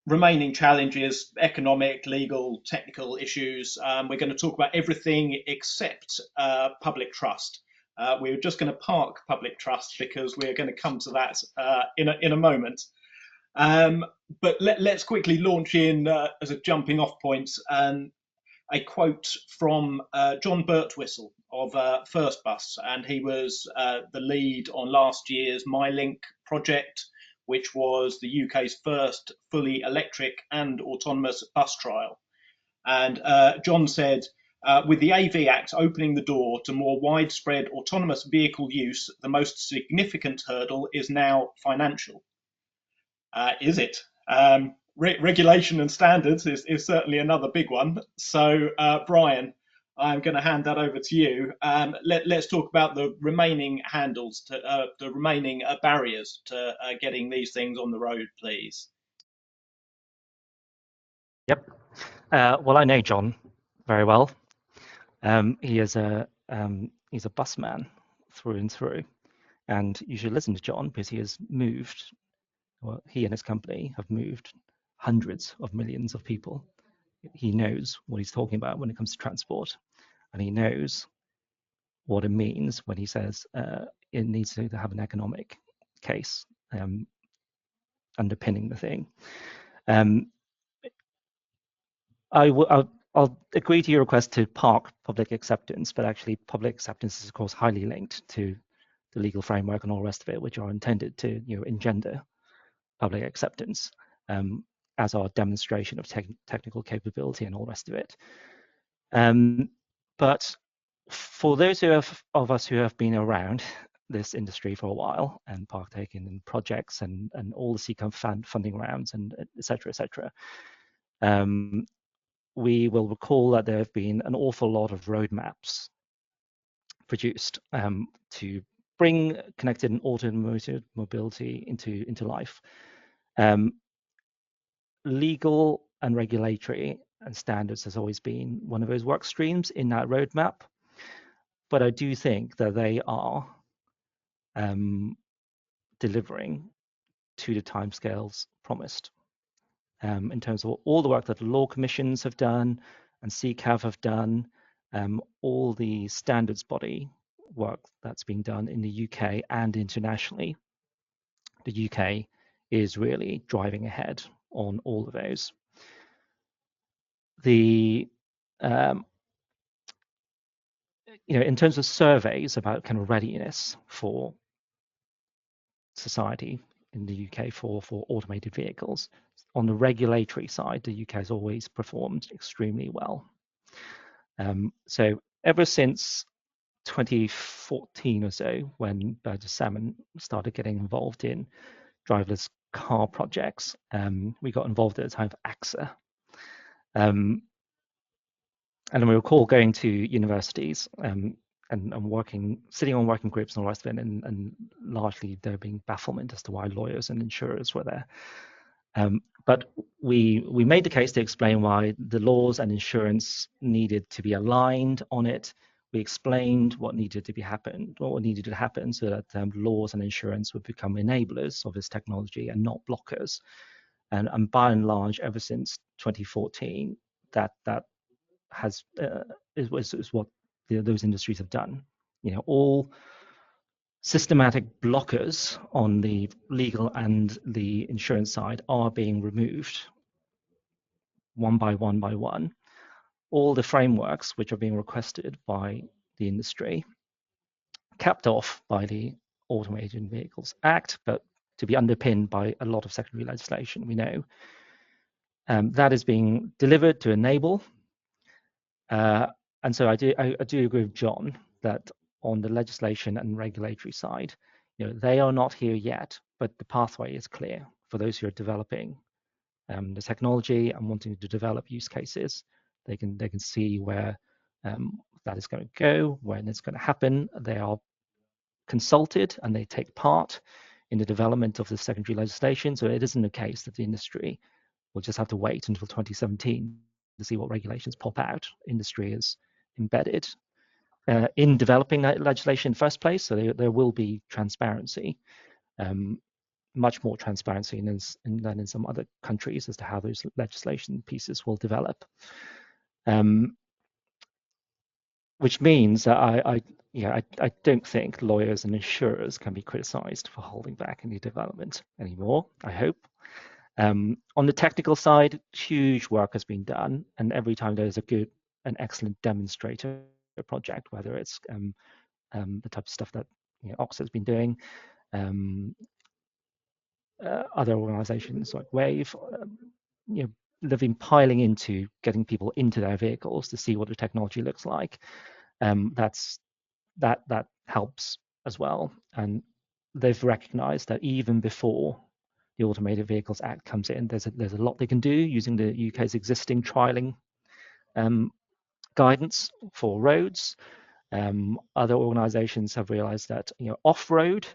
remaining challenges: economic, legal, technical issues. We're going to talk about everything except public trust. We're just going to park public trust because we're going to come to that in a moment. But let's quickly launch in as a jumping off point a quote from John Birtwistle of First Bus, and he was the lead on last year's MyLink project, which was the UK's first fully electric and autonomous bus trial. And John said, with the AV Act opening the door to more widespread autonomous vehicle use, the most significant hurdle is now financial. Is it? Regulation and standards is certainly another big one. So, Brian, I'm going to hand that over to you. Let's talk about the remaining handles, the remaining barriers to getting these things on the road, please. Yep. Well, I know John very well. He is he's a busman through and through, and you should listen to John because he has moved. Well, he and his company have moved hundreds of millions of people. He knows what he's talking about when it comes to transport, and he knows what it means when he says it needs to have an economic case underpinning the thing. I'll agree to your request to park public acceptance, but actually public acceptance is of course highly linked to the legal framework and all the rest of it, which are intended to engender public acceptance as our demonstration of technical capability and all the rest of it. But for those of us who have been around this industry for a while and partaken in projects and all the CCAM funding rounds and et cetera, we will recall that there have been an awful lot of roadmaps produced to bring connected and automated mobility into life. Legal and regulatory and standards has always been one of those work streams in that roadmap, but I do think that they are delivering to the timescales promised in terms of all the work that the law commissions have done and CCAV have done, all the standards body work that's been done in the UK and internationally. The UK is really driving ahead on all of those. The in terms of surveys about kind of readiness for society in the UK for automated vehicles, on the regulatory side, the UK has always performed extremely well. So ever since 2014 or so, when Burgess Salmon started getting involved in driverless car projects, we got involved at the time of AXA. And we recall going to universities and sitting on working groups and all the rest of it, and largely there being bafflement as to why lawyers and insurers were there. But we made the case to explain why the laws and insurance needed to be aligned on it. We explained what needed to happen so that laws and insurance would become enablers of this technology and not blockers. And by and large, ever since 2014, that has is what those industries have done. All systematic blockers on the legal and the insurance side are being removed one by one. All the frameworks which are being requested by the industry, capped off by the Automated Vehicles Act, but to be underpinned by a lot of secondary legislation, we know. That is being delivered to enable. And so I do agree with John that on the legislation and regulatory side, they are not here yet, but the pathway is clear for those who are developing the technology and wanting to develop use cases. They can see where that is going to go, when it's going to happen. They are consulted and they take part in the development of the secondary legislation. So it isn't a case that the industry will just have to wait until 2017 to see what regulations pop out. Industry is embedded in developing that legislation in the first place, so there will be transparency, much more transparency than in some other countries as to how those legislation pieces will develop. Which means that I don't think lawyers and insurers can be criticised for holding back any development anymore, I hope. On the technical side, huge work has been done, and every time there's an excellent demonstrator project, whether it's the type of stuff that Oxford's been doing, other organisations like Wave, they've been piling into getting people into their vehicles to see what the technology looks like. That helps as well, and they've recognised that even before the Automated Vehicles Act comes in, there's a lot they can do using the UK's existing trialling guidance for roads. Other organizations have realized that off-road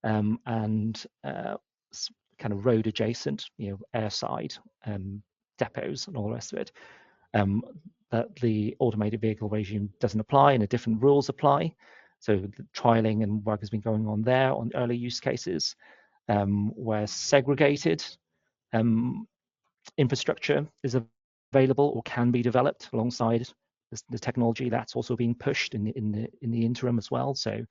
and kind of road adjacent, airside depots and all the rest of it, that the automated vehicle regime doesn't apply and the different rules apply. So the trialing and work has been going on there on early use cases where segregated infrastructure is available or can be developed alongside the technology that's also being pushed in the interim as well. So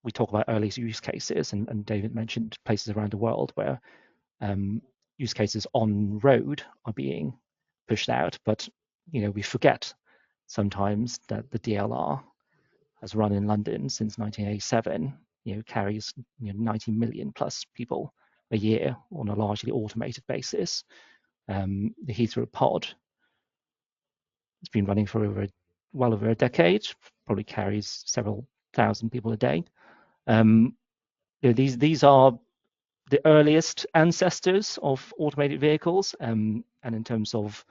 we talk about early use cases, and David mentioned places around the world where use cases on road are being pushed out, but we forget sometimes that the DLR has run in London since 1987. Carries 90 million plus people a year on a largely automated basis. The Heathrow pod has been running for well over a decade, probably carries several thousand people a day. These are the earliest ancestors of automated vehicles, and in terms of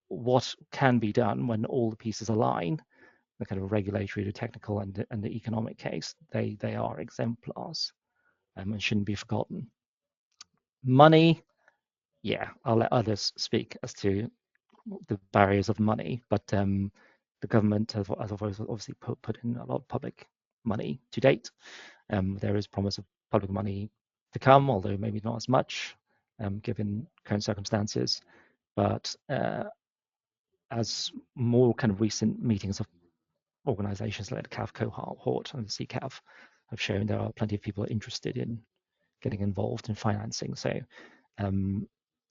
what can be done when all the pieces align, the kind of regulatory, the technical, and the economic case, they are exemplars and shouldn't be forgotten. Money, yeah, I'll let others speak as to the barriers of money, but the government has obviously put in a lot of public money to date. There is promise of public money to come, although maybe not as much given current circumstances. But as more kind of recent meetings of organizations like the CAV cohort and the CCAV have shown, there are plenty of people interested in getting involved in financing. So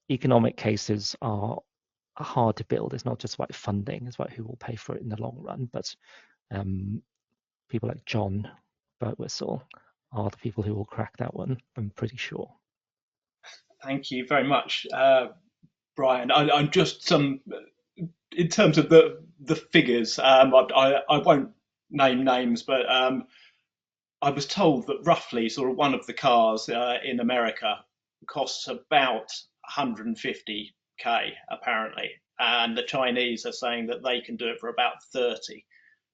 economic cases are hard to build. It's not just about funding, it's about who will pay for it in the long run. But people like John Birtwistle are the people who will crack that one, I'm pretty sure. Thank you very much, Brian. I'm just in terms of the figures. I won't name names, but I was told that roughly sort of one of the cars in America costs about 150k apparently, and the Chinese are saying that they can do it for about 30.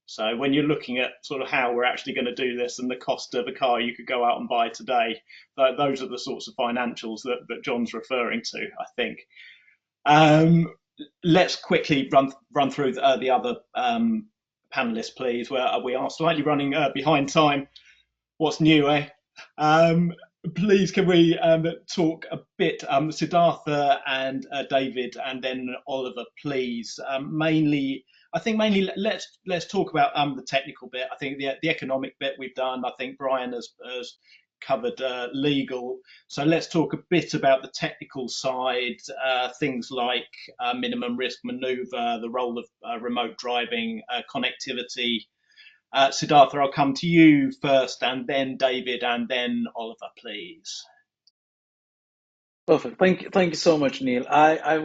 So when you're looking at sort of how we're actually going to do this and the cost of a car you could go out and buy today, those are the sorts of financials that John's referring to, I think. Let's quickly run through the other panelists, please. Where we are slightly running behind time. What's new, eh? Please, can we talk a bit, Siddhartha and David, and then Oliver, please. Mainly, let's talk about the technical bit. I think the economic bit we've done. I think Brian has covered legal. So let's talk a bit about the technical side, things like minimum risk maneuver, the role of remote driving, connectivity. Siddhartha, I'll come to you first, and then David, and then Oliver, please. Perfect. Thank you so much, Neil. I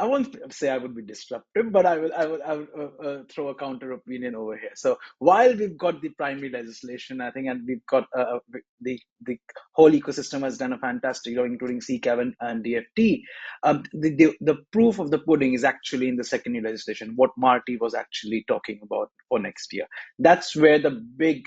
won't say I would be disruptive, but I will throw a counter opinion over here. So while we've got the primary legislation, I think, and we've got the whole ecosystem has done a fantastic job, including CCAV and DFT. The proof of the pudding is actually in the secondary legislation, what Marty was actually talking about for next year. That's where the big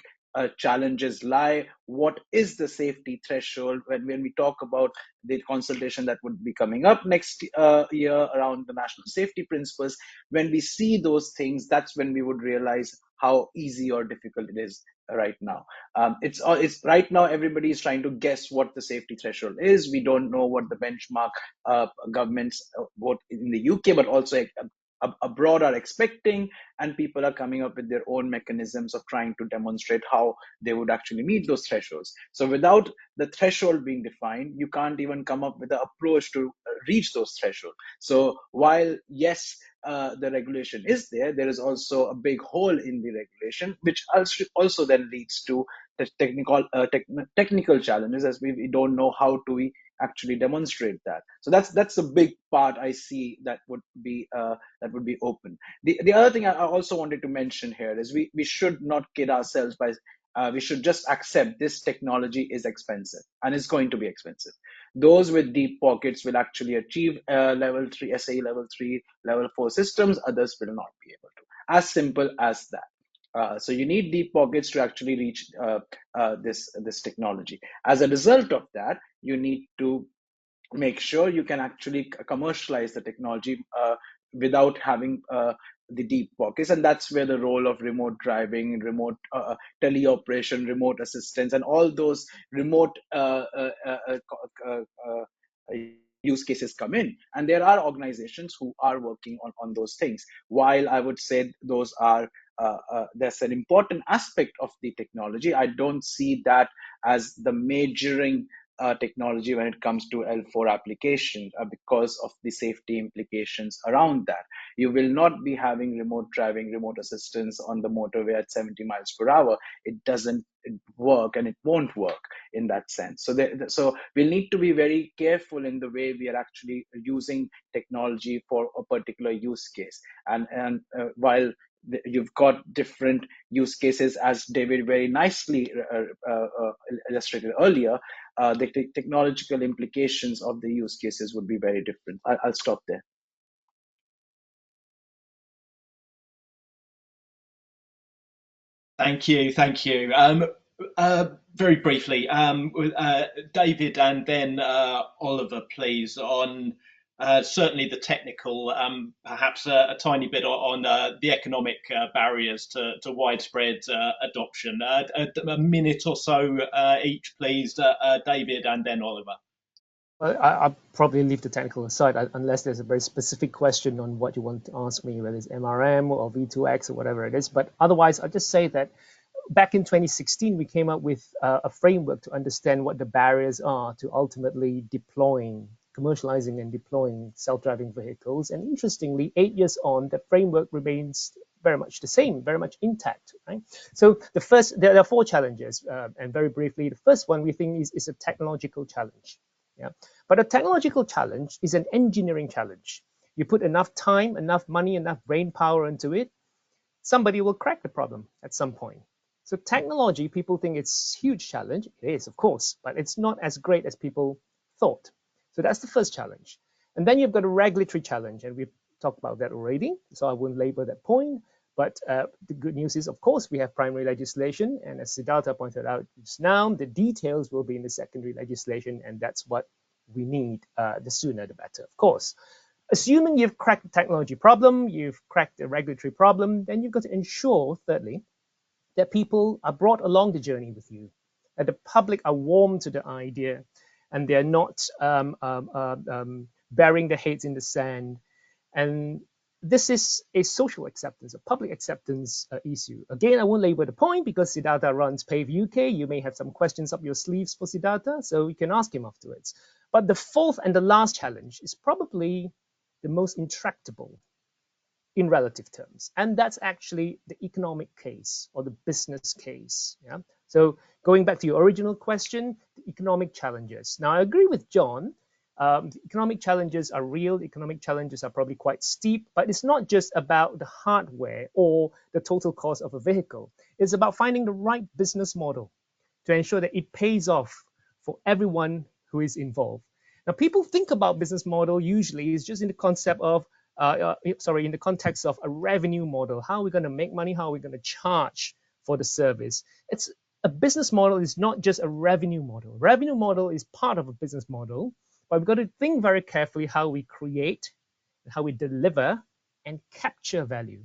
challenges lie. What is the safety threshold when we talk about the consultation that would be coming up next year around the national safety principles? When we see those things, that's when we would realize how easy or difficult it is right now. It's right now everybody is trying to guess what the safety threshold is. We don't know what the benchmark governments both in the UK but also abroad are expecting, and people are coming up with their own mechanisms of trying to demonstrate how they would actually meet those thresholds. So without the threshold being defined, you can't even come up with an approach to reach those thresholds. So while yes, the regulation is there, there is also a big hole in the regulation, which also then leads to the technical challenges, as we don't know how do we actually demonstrate that. So that's a big part I see that would be open. The other thing I also wanted to mention here is we should not kid ourselves by we should just accept this technology is expensive and it's going to be expensive. Those with deep pockets will actually achieve level 3 SAE level 3, level 4 systems. Others will not be able to. As simple as that. So you need deep pockets to actually reach this technology. As a result of that, you need to make sure you can actually commercialize the technology without having the deep pockets. And that's where the role of remote driving, remote teleoperation, remote assistance, and all those remote use cases come in. And there are organizations who are working on those things. While I would say those are that's an important aspect of the technology, I don't see that as the majoring technology when it comes to L4 application because of the safety implications around that. You will not be having remote driving, remote assistance on the motorway at 70 miles per hour. It doesn't work, and it won't work in that sense. So we'll need to be very careful in the way we are actually using technology for a particular use case. And while you've got different use cases, as David very nicely illustrated earlier, the technological implications of the use cases would be very different. I'll stop there. Thank you. Very briefly, David and then Oliver, please, on certainly the technical, perhaps a tiny bit on the economic barriers to widespread adoption. A minute or so each, please, David and then Oliver. Well, I'll probably leave the technical aside unless there's a very specific question on what you want to ask me, whether it's MRM or V2X or whatever it is. But otherwise, I'll just say that back in 2016, we came up with a framework to understand what the barriers are to ultimately commercializing and deploying self-driving vehicles. And interestingly, 8 years on, the framework remains very much the same, very much intact, right? So there are 4 challenges, and very briefly, the first one we think is a technological challenge. Yeah, but a technological challenge is an engineering challenge. You put enough time, enough money, enough brain power into it, somebody will crack the problem at some point. So technology, people think it's a huge challenge. It is, of course, but it's not as great as people thought. So that's the first challenge. And then you've got a regulatory challenge, and we've talked about that already, so I won't labor that point. But the good news is, of course, we have primary legislation, and as Siddhartha pointed out just now, the details will be in the secondary legislation, and that's what we need. The sooner, the better, of course. Assuming you've cracked the technology problem, you've cracked the regulatory problem, then you've got to ensure, thirdly, that people are brought along the journey with you, that the public are warm to the idea, and they're not burying their heads in the sand. And this is a social acceptance, a public acceptance issue. Again, I won't labor the point because Siddhartha runs PAVE UK. You may have some questions up your sleeves for Siddhartha, so you can ask him afterwards. But the fourth and the last challenge is probably the most intractable in relative terms, and that's actually the economic case or the business case. Yeah. So going back to your original question, the economic challenges. Now, I agree with John. The economic challenges are real. The economic challenges are probably quite steep, but it's not just about the hardware or the total cost of a vehicle. It's about finding the right business model to ensure that it pays off for everyone who is involved. Now, people think about business model usually is just in the concept of, in the context of a revenue model. How are we going to make money? How are we going to charge for the service? A business model is not just a revenue model. Revenue model is part of a business model, but we've got to think very carefully how we create, how we deliver, and capture value.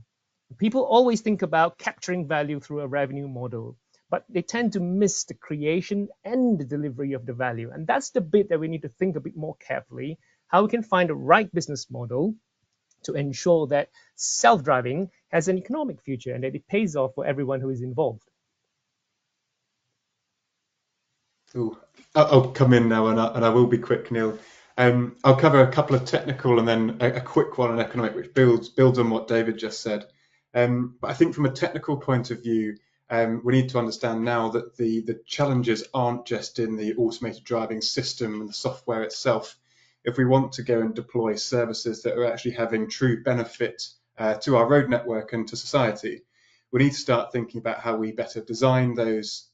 People always think about capturing value through a revenue model, but they tend to miss the creation and the delivery of the value. And that's the bit that we need to think a bit more carefully, how we can find the right business model to ensure that self-driving has an economic future and that it pays off for everyone who is involved. Ooh, I'll come in now, and I will be quick, Neil. I'll cover a couple of technical and then a quick one on economic, which builds on what David just said. But I think from a technical point of view, we need to understand now that the challenges aren't just in the automated driving system and the software itself. If we want to go and deploy services that are actually having true benefit to our road network and to society, we need to start thinking about how we better design those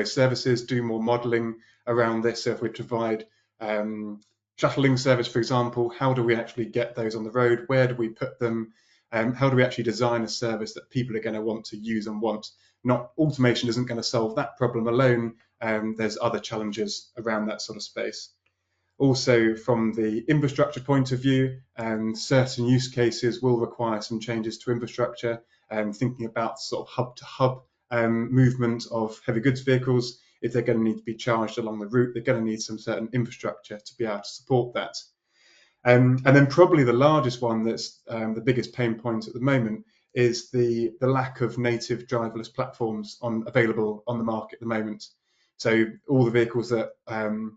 services, do more modeling around this. So if we provide Shuttling service, for example, how do we actually get those on the road? Where do we put them? How do we actually design a service that people are going to want to use and want? Not automation isn't going to solve that problem alone. There's other challenges around that sort of space. Also, from the infrastructure point of view, certain use cases will require some changes to infrastructure. Thinking about sort of hub-to-hub movement of heavy goods vehicles, if they're going to need to be charged along the route, they're going to need some certain infrastructure to be able to support that. And then probably the largest one that's the biggest pain point at the moment is the lack of native driverless platforms available on the market at the moment. So all the vehicles that,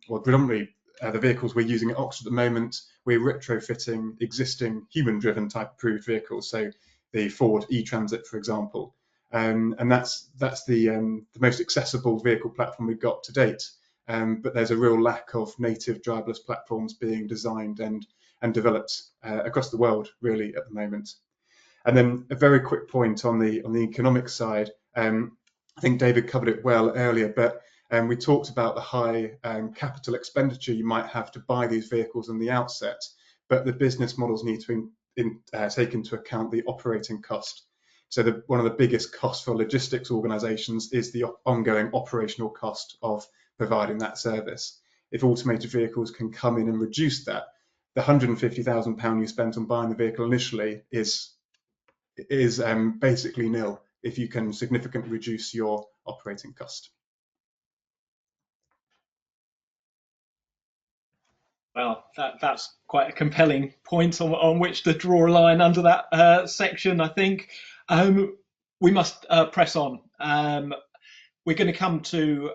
well, predominantly the vehicles we're using at Oxford at the moment, we're retrofitting existing human-driven type approved vehicles. So the Ford e-Transit, for example, and that's the most accessible vehicle platform we've got to date. But there's a real lack of native driverless platforms being designed and developed across the world, really, at the moment. And then a very quick point on the economic side. I think David covered it well earlier, but we talked about the high capital expenditure you might have to buy these vehicles in the outset, but the business models need to take into account the operating cost. So one of the biggest costs for logistics organisations is the ongoing operational cost of providing that service. If automated vehicles can come in and reduce that, the £150,000 you spent on buying the vehicle initially is basically nil if you can significantly reduce your operating cost. Well, that's quite a compelling point on which to draw a line under that section, I think. We must press on. We're going to come to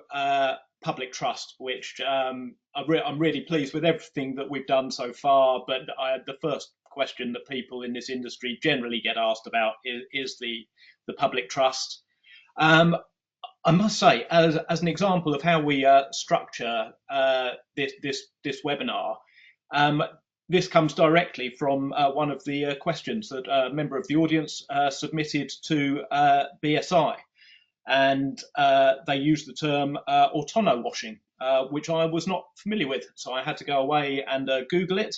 public trust, which I'm really pleased with everything that we've done so far. But the first question that people in this industry generally get asked about is the public trust. I must say, as an example of how we structure this webinar, this comes directly from one of the questions that a member of the audience submitted to BSI, and they used the term autono washing, which I was not familiar with, so I had to go away and Google it.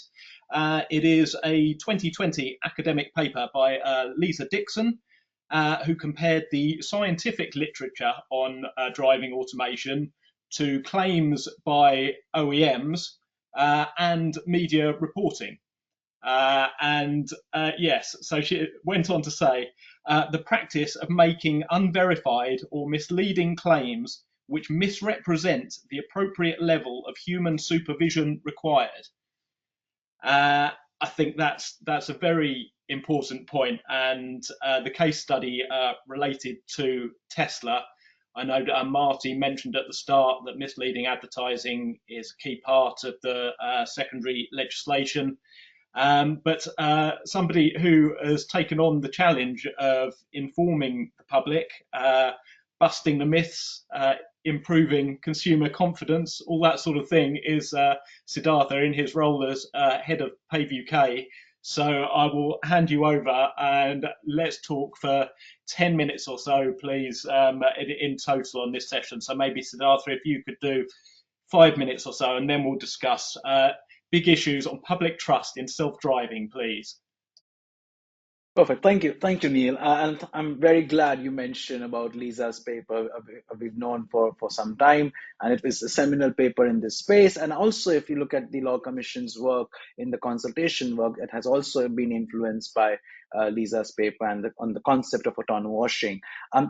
It is a 2020 academic paper by Lisa Dixon, who compared the scientific literature on driving automation to claims by OEMs and media reporting. Yes, so she went on to say, the practice of making unverified or misleading claims which misrepresent the appropriate level of human supervision required. I think that's a very important point, and the case study related to Tesla. I know that Marty mentioned at the start that misleading advertising is a key part of the secondary legislation. But somebody who has taken on the challenge of informing the public, busting the myths, improving consumer confidence, all that sort of thing, is Siddhartha in his role as head of Pave UK. So I will hand you over and let's talk for 10 minutes or so, please, in total on this session. So maybe Siddhartha, if you could do 5 minutes or so, and then we'll discuss big issues on public trust in self-driving, please. Perfect. Thank you, Neil. And I'm very glad you mentioned about Lisa's paper. We've known for some time, and it was a seminal paper in this space. And also, if you look at the Law Commission's work in the consultation work, it has also been influenced by Lisa's paper and on the concept of autonomous washing.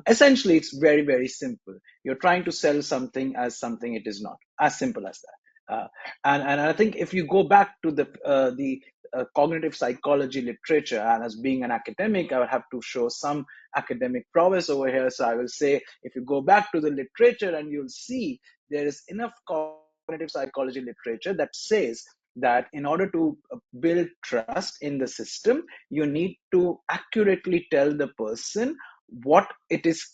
Essentially, it's very, very simple. You're trying to sell something as something it is not. As simple as that. And I think if you go back to the cognitive psychology literature, and as being an academic, I would have to show some academic prowess over here. So I will say, if you go back to the literature, and you'll see there is enough cognitive psychology literature that says that in order to build trust in the system, you need to accurately tell the person what it is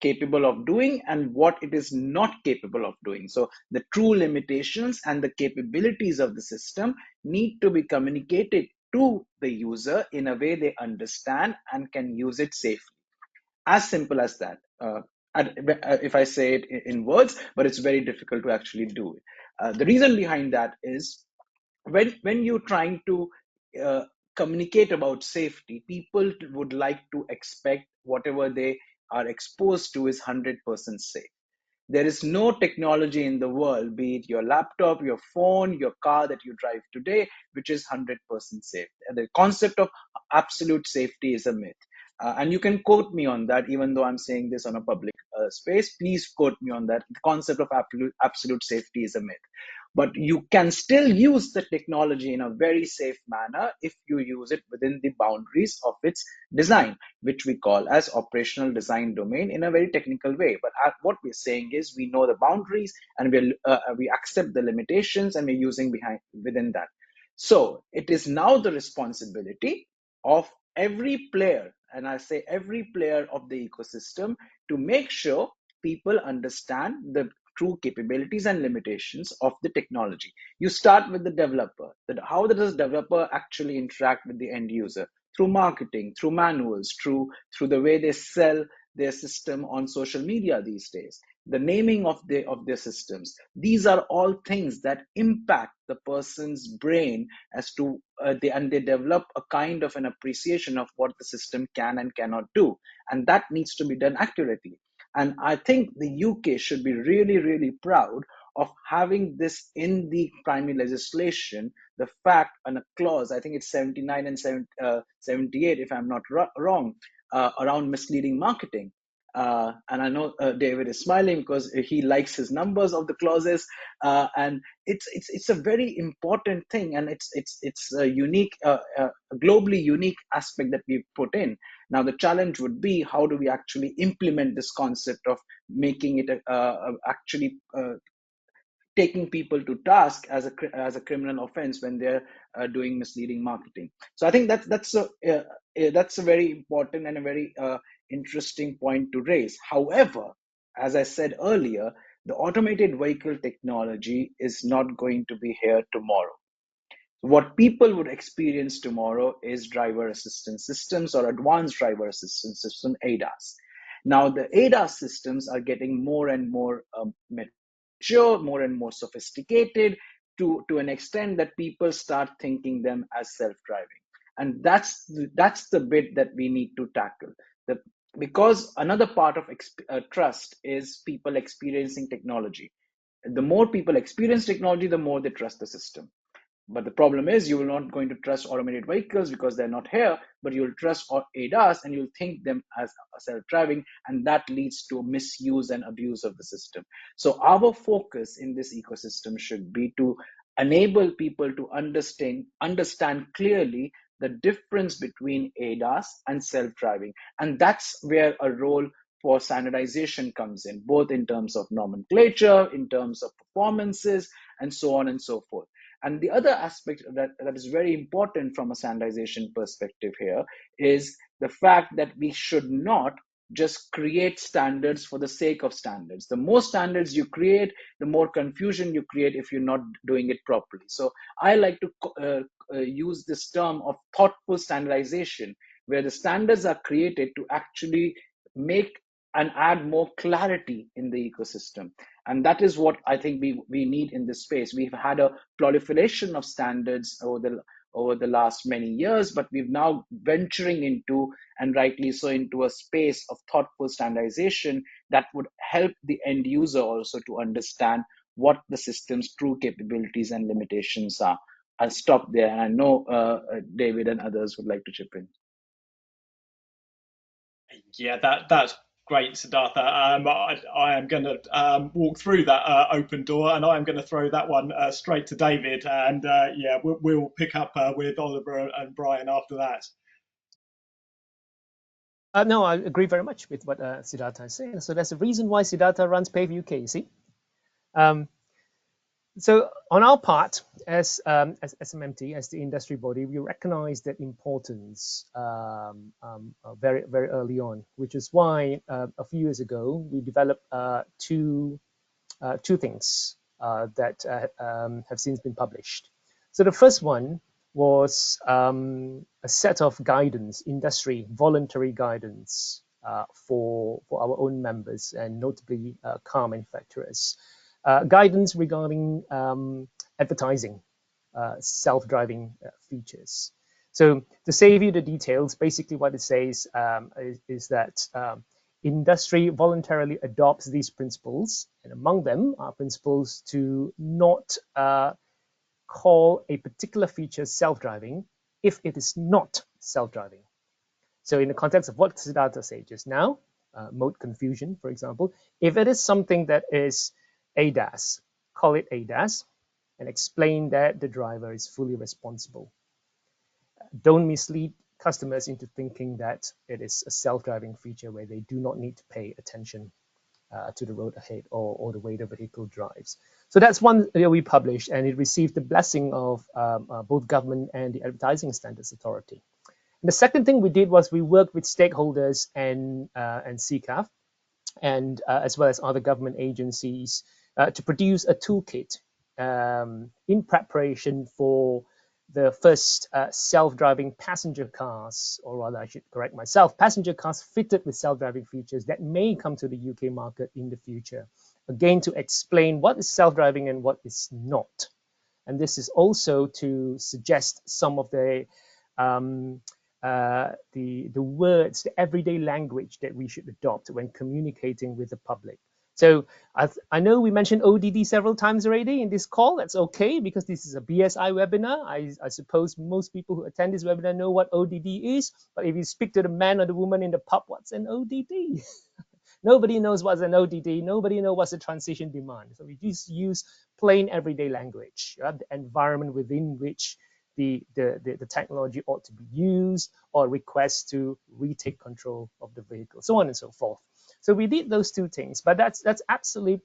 capable of doing and what it is not capable of doing. So the true limitations and the capabilities of the system need to be communicated to the user in a way they understand and can use it safely. As simple as that. if I say it in words, but it's very difficult to actually do it. The reason behind that is when you're trying to uh, communicate about safety, people would like to expect whatever they are exposed to is 100% safe. There is no technology in the world, be it your laptop, your phone, your car that you drive today, which is 100% safe. The concept of absolute safety is a myth. And you can quote me on that, even though I'm saying this on a public space. Please quote me on that. The concept of absolute safety is a myth. But you can still use the technology in a very safe manner if you use it within the boundaries of its design, which we call as operational design domain in a very technical way. But what we're saying is we know the boundaries, and we accept the limitations, and we're using within that. So it is now the responsibility of every player, and I say every player of the ecosystem, to make sure people understand the true capabilities and limitations of the technology. You start with the developer. How does the developer actually interact with the end user? Through marketing, through manuals, through the way they sell their system on social media these days, the naming of their systems. These are all things that impact the person's brain as to and they develop a kind of an appreciation of what the system can and cannot do, and that needs to be done accurately. And I think the UK should be really, really proud of having this in the primary legislation. The fact and a clause, I think it's 79 and 78, if I'm not wrong, around misleading marketing. And I know David is smiling because he likes his numbers of the clauses, and it's a very important thing, and it's a unique, globally unique aspect that we've put in. Now the challenge would be, how do we actually implement this concept of making it actually taking people to task as a criminal offense when they're doing misleading marketing. So I think that's a very important and a very interesting point to raise. However, as I said earlier, the automated vehicle technology is not going to be here tomorrow. What people would experience tomorrow is driver assistance systems or advanced driver assistance system, ADAS. Now, the ADAS systems are getting more and more mature, more and more sophisticated, to an extent that people start thinking them as self-driving. And that's the bit that we need to tackle. Because another part of trust is people experiencing technology. The more people experience technology, the more they trust the system. But the problem is, you will not going to trust automated vehicles because they're not here, but you'll trust ADAS and you'll think them as self-driving, and that leads to misuse and abuse of the system. So our focus in this ecosystem should be to enable people to understand clearly the difference between ADAS and self-driving. And that's where a role for standardization comes in, both in terms of nomenclature, in terms of performances, and so on and so forth. And the other aspect that is very important from a standardization perspective here is the fact that we should not just create standards for the sake of standards. The more standards you create, the more confusion you create if you're not doing it properly. So I like to use this term of thoughtful standardization, where the standards are created to actually make and add more clarity in the ecosystem. And that is what I think we need in this space. We've had a proliferation of standards over the last many years, but we've now venturing into, and rightly so, into a space of thoughtful standardization that would help the end user also to understand what the system's true capabilities and limitations are. I'll stop there, and I know David and others would like to chip in. Yeah, that's great, Siddhartha. I am going to walk through that open door, and I am going to throw that one straight to David. And yeah, we'll pick up with Oliver and Brian after that. No, I agree very much with what Siddhartha is saying. So that's the reason why Siddhartha runs PAVE UK, you see. So on our part, as SMMT, as the industry body, we recognize that importance very, very early on, which is why a few years ago, we developed two things that have since been published. So the first one was a set of guidance, industry voluntary guidance for our own members and notably car manufacturers. Guidance regarding advertising self-driving features. So to save you the details, basically what it says is that industry voluntarily adopts these principles, and among them are principles to not call a particular feature self-driving if it is not self-driving. So in the context of what Siddhartha said just now, mode confusion, for example, if it is something that is ADAS, call it ADAS and explain that the driver is fully responsible. Don't mislead customers into thinking that it is a self-driving feature where they do not need to pay attention to the road ahead or the way the vehicle drives. So that's one that we published, and it received the blessing of both government and the Advertising Standards Authority. And the second thing we did was we worked with stakeholders and CCAF, and as well as other government agencies to produce a toolkit in preparation for the first self-driving passenger cars, or rather I should correct myself, passenger cars fitted with self-driving features that may come to the UK market in the future. Again, to explain what is self-driving and what is not. And this is also to suggest some of the words, the everyday language that we should adopt when communicating with the public. So I know we mentioned ODD several times already in this call. That's okay because this is a BSI webinar. I suppose most people who attend this webinar know what ODD is. But if you speak to the man or the woman in the pub, what's an ODD? Nobody knows what's an ODD. Nobody knows what's a transition demand. So we just use plain everyday language, the environment within which the technology ought to be used, or request to retake control of the vehicle, so on and so forth. So we did those two things, but that's absolutely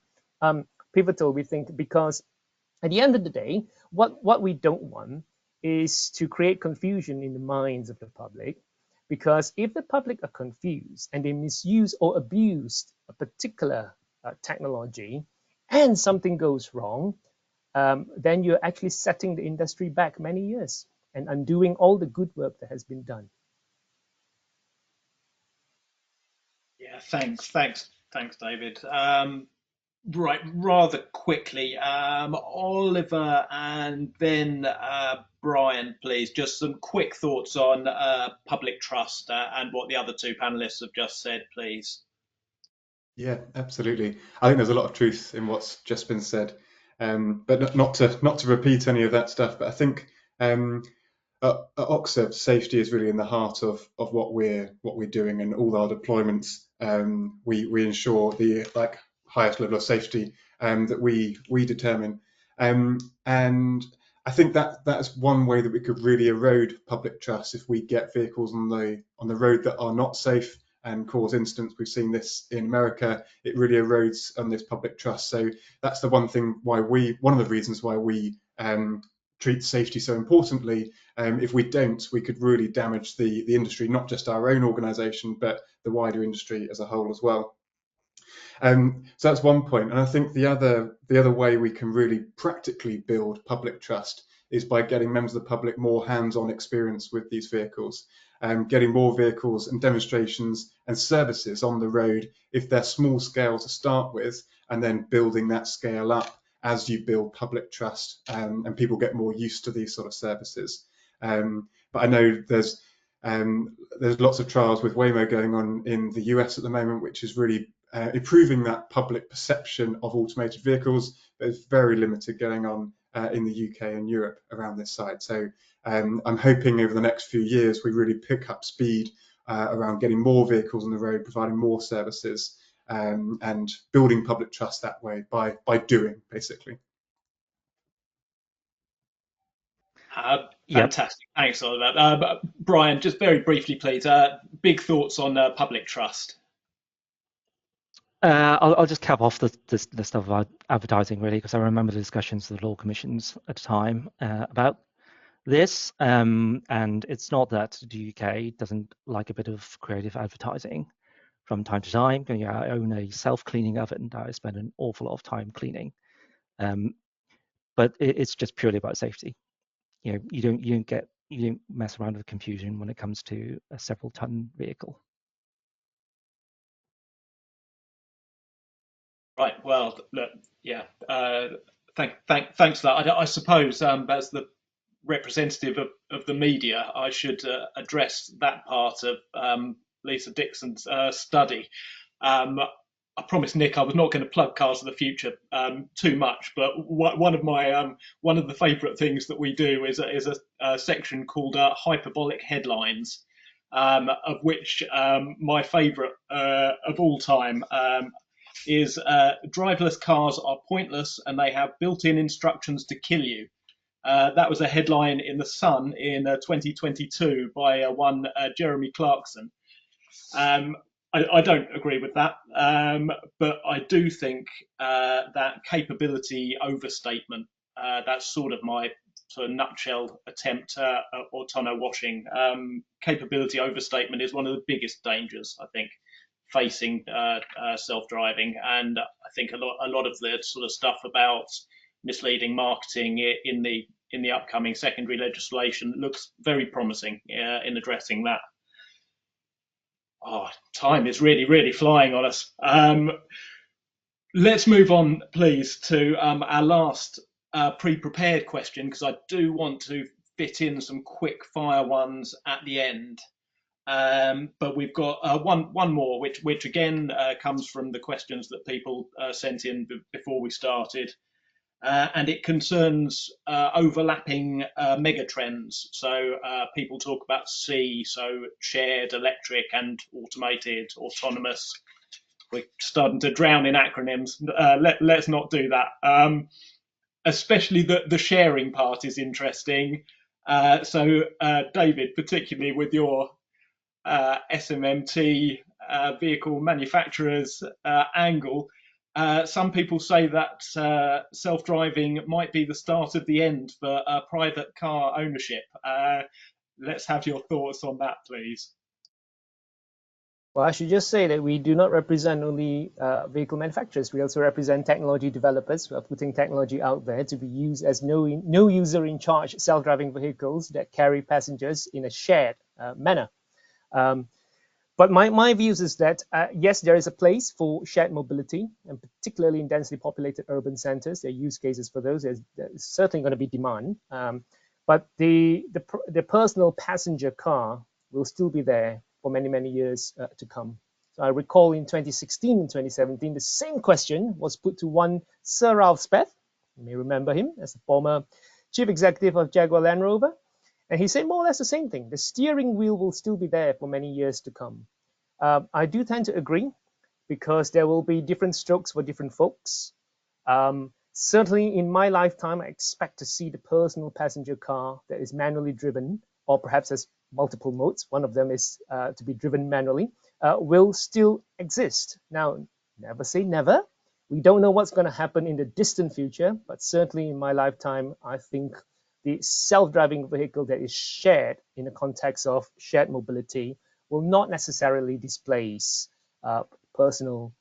pivotal, we think, because at the end of the day, what we don't want is to create confusion in the minds of the public, because if the public are confused and they misuse or abuse a particular technology and something goes wrong, then you're actually setting the industry back many years and undoing all the good work that has been done. Yeah, thanks, David. Right, rather quickly, Oliver and then Brian, please. Just some quick thoughts on public trust and what the other two panelists have just said, please. Yeah, absolutely. I think there's a lot of truth in what's just been said, but not to repeat any of that stuff. But I think at Oxford, safety is really in the heart of what we're doing, and all our deployments. We ensure the highest level of safety that we determine, and I think that's one way that we could really erode public trust if we get vehicles on the road that are not safe and cause incidents. We've seen this in America. It really erodes on this public trust. So that's the one of the reasons why we treat safety so importantly. If we don't, we could really damage the industry, not just our own organisation, but the wider industry as a whole as well. So that's one point. And I think the other way we can really practically build public trust is by getting members of the public more hands-on experience with these vehicles, getting more vehicles and demonstrations and services on the road if they're small scale to start with, and then building that scale up as you build public trust and people get more used to these sort of services. But I know there's lots of trials with Waymo going on in the US at the moment, which is really improving that public perception of automated vehicles. There's very limited going on in the UK and Europe around this side. So I'm hoping over the next few years we really pick up speed around getting more vehicles on the road, providing more services, and building public trust that way by doing, basically. Fantastic. Thanks, Oliver. Brian, just very briefly, please. Big thoughts on public trust. I'll just cap off the list of advertising, really, because I remember the discussions of the law commissions at the time about this. And it's not that the UK doesn't like a bit of creative advertising from time to time. I own a self-cleaning oven that I spend an awful lot of time cleaning. But it's just purely about safety. You don't mess around with confusion when it comes to a several-ton vehicle. Right. Well, look, yeah. Thanks for that. I suppose as the representative of the media, I should address that part of Lisa Dixon's study. I promised Nick I was not going to plug Cars of the Future too much, but one of my one of the favourite things that we do is a section called hyperbolic headlines, of which my favourite of all time is driverless cars are pointless and they have built-in instructions to kill you. That was a headline in The Sun in 2022 by one Jeremy Clarkson. I don't agree with that, but I do think that capability overstatement, that's sort of my sort of nutshell attempt at autono washing. Capability overstatement is one of the biggest dangers, I think, facing self-driving, and I think a lot of the sort of stuff about misleading marketing in the upcoming secondary legislation looks very promising in addressing that. Oh, time is really flying on us. Let's move on, please, to our last pre-prepared question, because I do want to fit in some quick fire ones at the end. But we've got one more, which again comes from the questions that people sent in before we started, and it concerns overlapping megatrends. So people talk about C, so shared, electric, and automated, autonomous. We're starting to drown in acronyms. Let's not do that. Especially the sharing part is interesting. So David, particularly with your SMMT vehicle manufacturers angle, some people say that self-driving might be the start of the end for private car ownership. Let's have your thoughts on that, please. Well, I should just say that we do not represent only vehicle manufacturers. We also represent technology developers who are putting technology out there to be used as no user in charge self-driving vehicles that carry passengers in a shared manner. But my views is that, yes, there is a place for shared mobility, and particularly in densely populated urban centers. There are use cases for those. There's certainly going to be demand. But the personal passenger car will still be there for many years to come. So I recall in 2016 and 2017, the same question was put to one Sir Ralph Speth. You may remember him as the former chief executive of Jaguar Land Rover. And he said more or less the same thing. The steering wheel will still be there for many years to come. I do tend to agree, because there will be different strokes for different folks. Certainly in my lifetime, I expect to see the personal passenger car that is manually driven, or perhaps has multiple modes. One of them is to be driven manually, will still exist. Now, never say never. We don't know what's going to happen in the distant future, but certainly in my lifetime, I think the self-driving vehicle that is shared in the context of shared mobility will not necessarily displace personal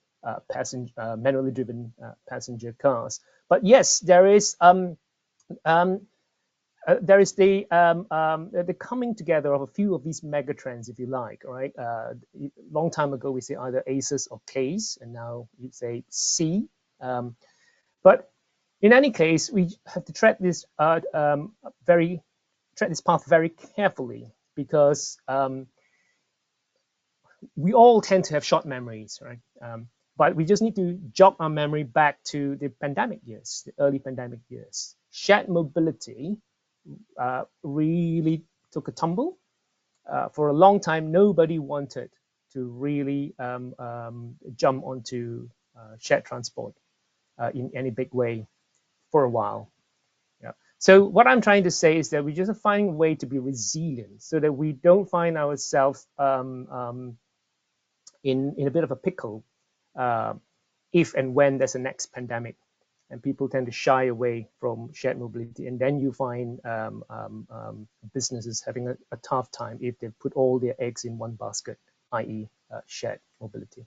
manually driven passenger cars. But yes, there is the coming together of a few of these mega trends, if you like, right? Long time ago, we say either ACES or Ks, and now you say C. But in any case, we have to tread this path very carefully, because we all tend to have short memories, right? But we just need to jog our memory back to the pandemic years, the early pandemic years. Shared mobility really took a tumble. For a long time, nobody wanted to really jump onto shared transport in any big way for a while. Yeah. So what I'm trying to say is that we just find a way to be resilient, so that we don't find ourselves in a bit of a pickle if and when there's a next pandemic, and people tend to shy away from shared mobility, and then you find businesses having a tough time if they put all their eggs in one basket, i.e. Shared mobility.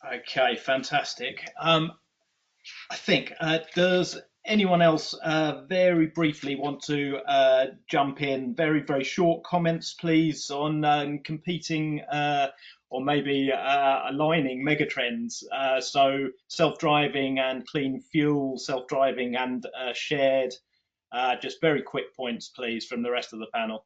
Okay, fantastic. I think does Anyone else very briefly want to jump in? Very, very short comments, please, on competing or maybe aligning megatrends. So self-driving and clean fuel, self-driving and shared. Just very quick points, please, from the rest of the panel.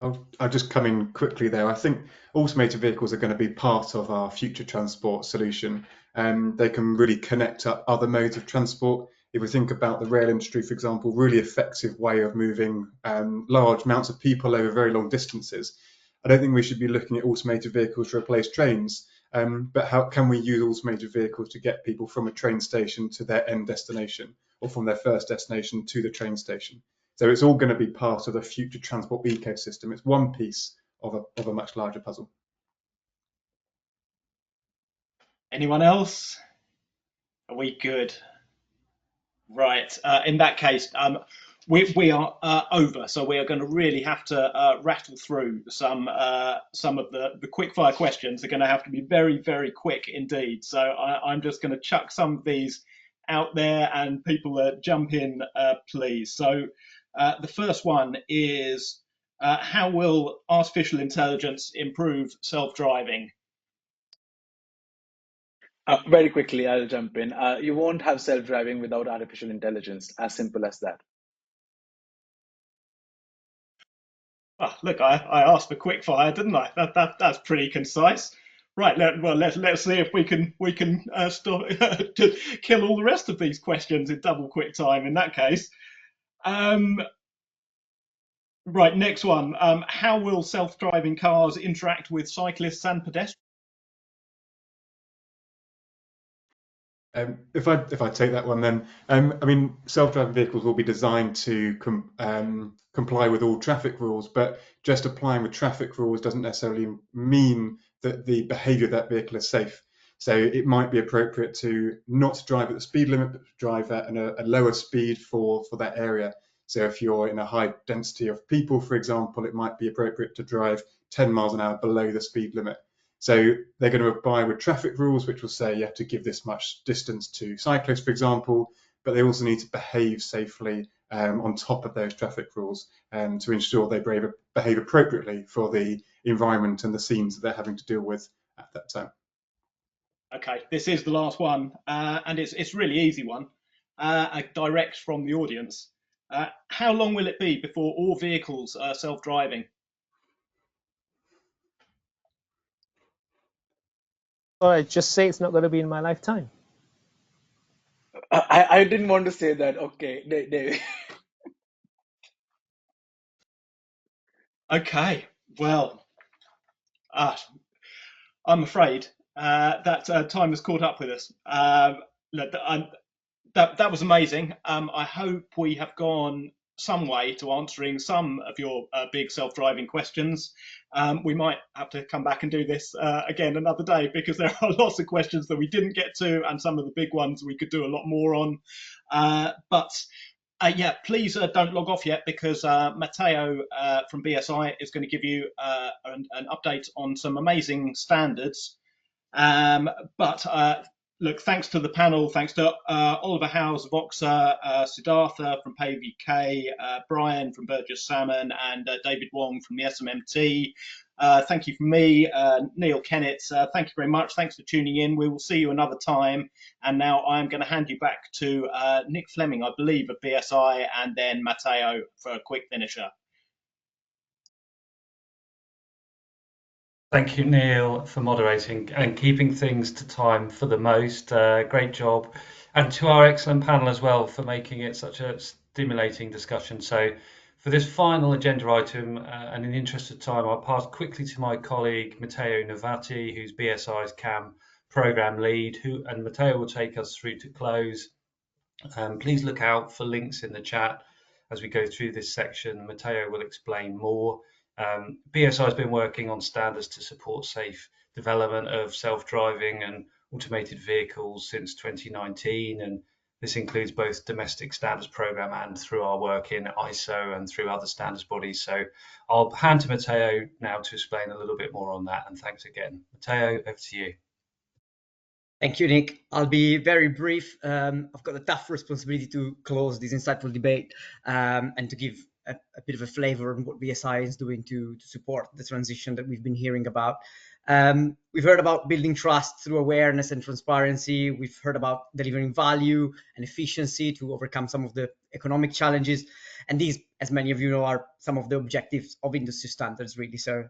I'll just come in quickly there. I think automated vehicles are going to be part of our future transport solution. They can really connect up other modes of transport. If we think about the rail industry, for example, really effective way of moving large amounts of people over very long distances. I don't think we should be looking at automated vehicles to replace trains, but how can we use automated vehicles to get people from a train station to their end destination, or from their first destination to the train station? So it's all going to be part of the future transport ecosystem. It's one piece of a much larger puzzle. Anyone else? Are we good? Right. In that case, we are over. So we are going to really have to rattle through some of the quickfire questions. They're going to have to be very, very quick indeed. So I'm just going to chuck some of these out there, and people jump in, please. So the first one is, how will artificial intelligence improve self-driving? Very quickly, I'll jump in. You won't have self-driving without artificial intelligence. As simple as that. Oh, look, I asked for quick fire, didn't I? That's pretty concise. Right. Let's see if we can stop to kill all the rest of these questions in double quick time. In that case, right. Next one. How will self-driving cars interact with cyclists and pedestrians? If I take that one, then I mean, self-driving vehicles will be designed to comply with all traffic rules, but just applying with traffic rules doesn't necessarily mean that the behaviour of that vehicle is safe. So it might be appropriate to not drive at the speed limit, but drive at a lower speed for that area. So if you're in a high density of people, for example, it might be appropriate to drive 10 miles an hour below the speed limit. So they're going to abide with traffic rules, which will say you have to give this much distance to cyclists, for example, but they also need to behave safely on top of those traffic rules to ensure they behave appropriately for the environment and the scenes that they're having to deal with at that time. Okay, this is the last one, and it's really easy one, direct from the audience. How long will it be before all vehicles are self-driving? All right, just say it's not going to be in my lifetime. I didn't want to say that. Okay, David. Okay, well, I'm afraid that time has caught up with us. That was amazing. I hope we have gone some way to answering some of your big self-driving questions. We might have to come back and do this again another day, because there are lots of questions that we didn't get to, and some of the big ones we could do a lot more on. Yeah, please don't log off yet, because Matteo from BSI is going to give you an update on some amazing standards. Look, thanks to the panel, thanks to Oliver Howes, Voxer, Siddhartha from Pave UK, Brian from Burgess Salmon, and David Wong from the SMMT. Thank you from me, Neil Kennett. Thank you very much. Thanks for tuning in. We will see you another time. And now I'm going to hand you back to Nick Fleming, I believe, of BSI, and then Matteo for a quick finisher. Thank you, Neil, for moderating and keeping things to time for the most. Great job. And to our excellent panel as well for making it such a stimulating discussion. So for this final agenda item, and in the interest of time, I'll pass quickly to my colleague, Matteo Novati, who's BSI's CAM program lead, and Matteo will take us through to close. Please look out for links in the chat as we go through this section. Matteo will explain more. BSI has been working on standards to support safe development of self-driving and automated vehicles since 2019, and this includes both domestic standards program and through our work in ISO and through other standards bodies. So I'll hand to Matteo now to explain a little bit more on that, and thanks again. Matteo, over to you. Thank you, Nick. I'll be very brief. I've got the tough responsibility to close this insightful debate and to give a bit of a flavor on what BSI is doing to support the transition that we've been hearing about. We've heard about building trust through awareness and transparency. We've heard about delivering value and efficiency to overcome some of the economic challenges. And these, as many of you know, are some of the objectives of industry standards, really. So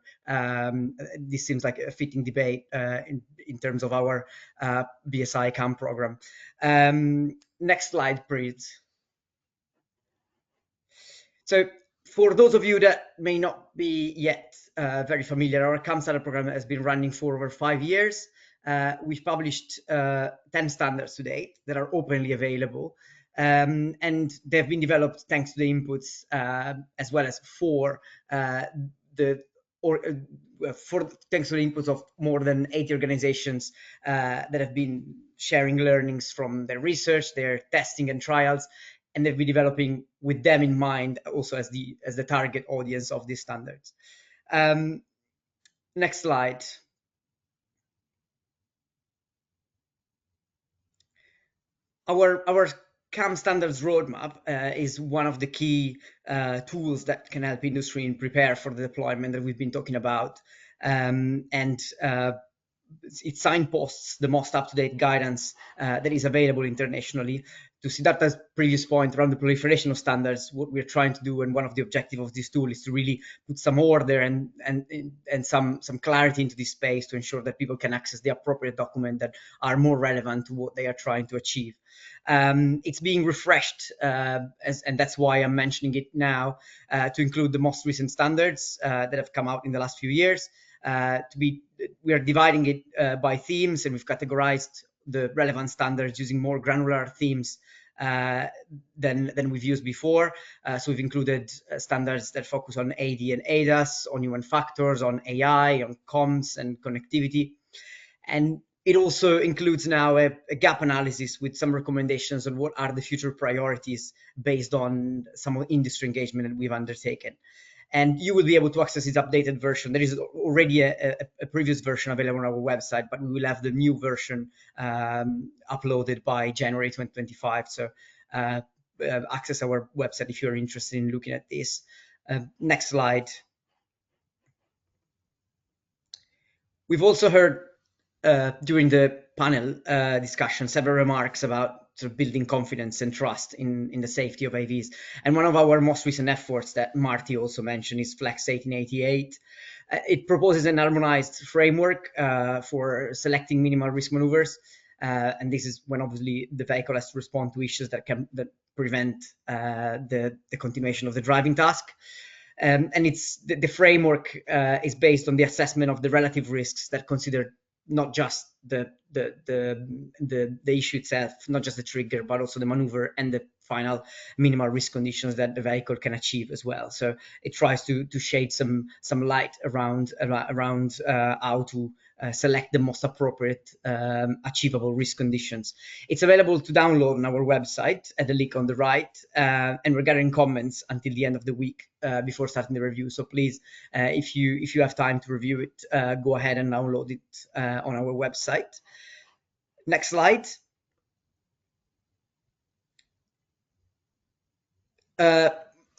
this seems like a fitting debate in terms of our BSI CAM program. Next slide, please. So for those of you that may not be yet very familiar, our CAM standard program has been running for over 5 years. We've published 10 standards to date that are openly available. And they've been developed thanks to the inputs as well as thanks to the inputs of more than 80 organizations that have been sharing learnings from their research, their testing and trials, and they've been developing with them in mind also as the target audience of these standards. Next slide. Our CAM standards roadmap is one of the key tools that can help industry prepare for the deployment that we've been talking about. It signposts the most up-to-date guidance that is available internationally. To Siddhartha's previous point around the proliferation of standards, what we're trying to do, and one of the objectives of this tool, is to really put some order and some clarity into this space to ensure that people can access the appropriate document that are more relevant to what they are trying to achieve. It's being refreshed, and that's why I'm mentioning it now, to include the most recent standards that have come out in the last few years. We are dividing it by themes, and we've categorized the relevant standards using more granular themes than we've used before. So we've included standards that focus on AD and ADAS, on human factors, on AI, on comms and connectivity. And it also includes now a gap analysis with some recommendations on what are the future priorities based on some of the industry engagement that we've undertaken. And you will be able to access this updated version. There is already a previous version available on our website, but we will have the new version uploaded by January 2025. So access our website if you're interested in looking at this. Next slide. We've also heard during the panel discussion several remarks about sort of building confidence and trust in the safety of AVs. And one of our most recent efforts that Marty also mentioned is Flex 1888. It proposes an harmonized framework for selecting minimal risk maneuvers. And this is when obviously the vehicle has to respond to issues that prevent the continuation of the driving task. And it's the framework is based on the assessment of the relative risks that consider not just the issue itself, not just the trigger, but also the maneuver and the final minimal risk conditions that the vehicle can achieve as well. So it tries to shed some light around how to select the most appropriate achievable risk conditions. It's available to download on our website at the link on the right, and we're gathering comments until the end of the week before starting the review. So please, if you have time to review it, go ahead and download it on our website. Next slide.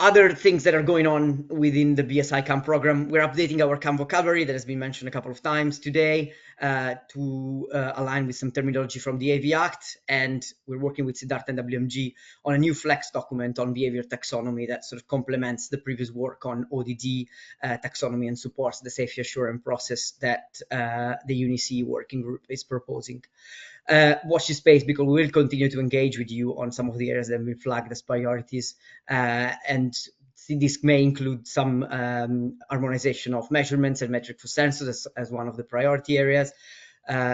Other things that are going on within the BSI CAM program, we're updating our CAM vocabulary that has been mentioned a couple of times today to align with some terminology from the AV Act, and we're working with Siddhartha and WMG on a new Flex document on behavior taxonomy that sort of complements the previous work on ODD taxonomy and supports the safety assurance process that the UNIC working group is proposing. Watch this space because we will continue to engage with you on some of the areas that we flagged as priorities, and this may include some harmonization of measurements and metric for sensors as one of the priority areas,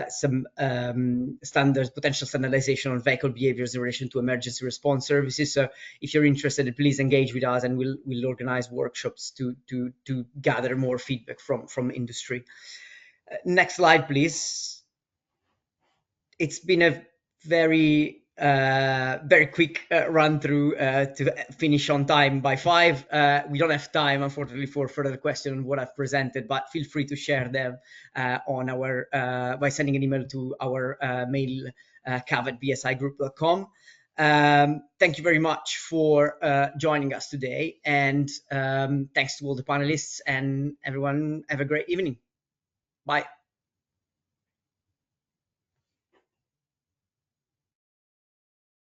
some potential standardization on vehicle behaviors in relation to emergency response services. So if you're interested, please engage with us, and we'll organize workshops to gather more feedback from industry. Next slide, please. It's been a very very quick run through to finish on time by 5. We don't have time, unfortunately, for further questions on what I've presented, but feel free to share them on our by sending an email to our mail cav@bsigroup.com. Thank you very much for joining us today, and thanks to all the panelists, and everyone have a great evening. Bye.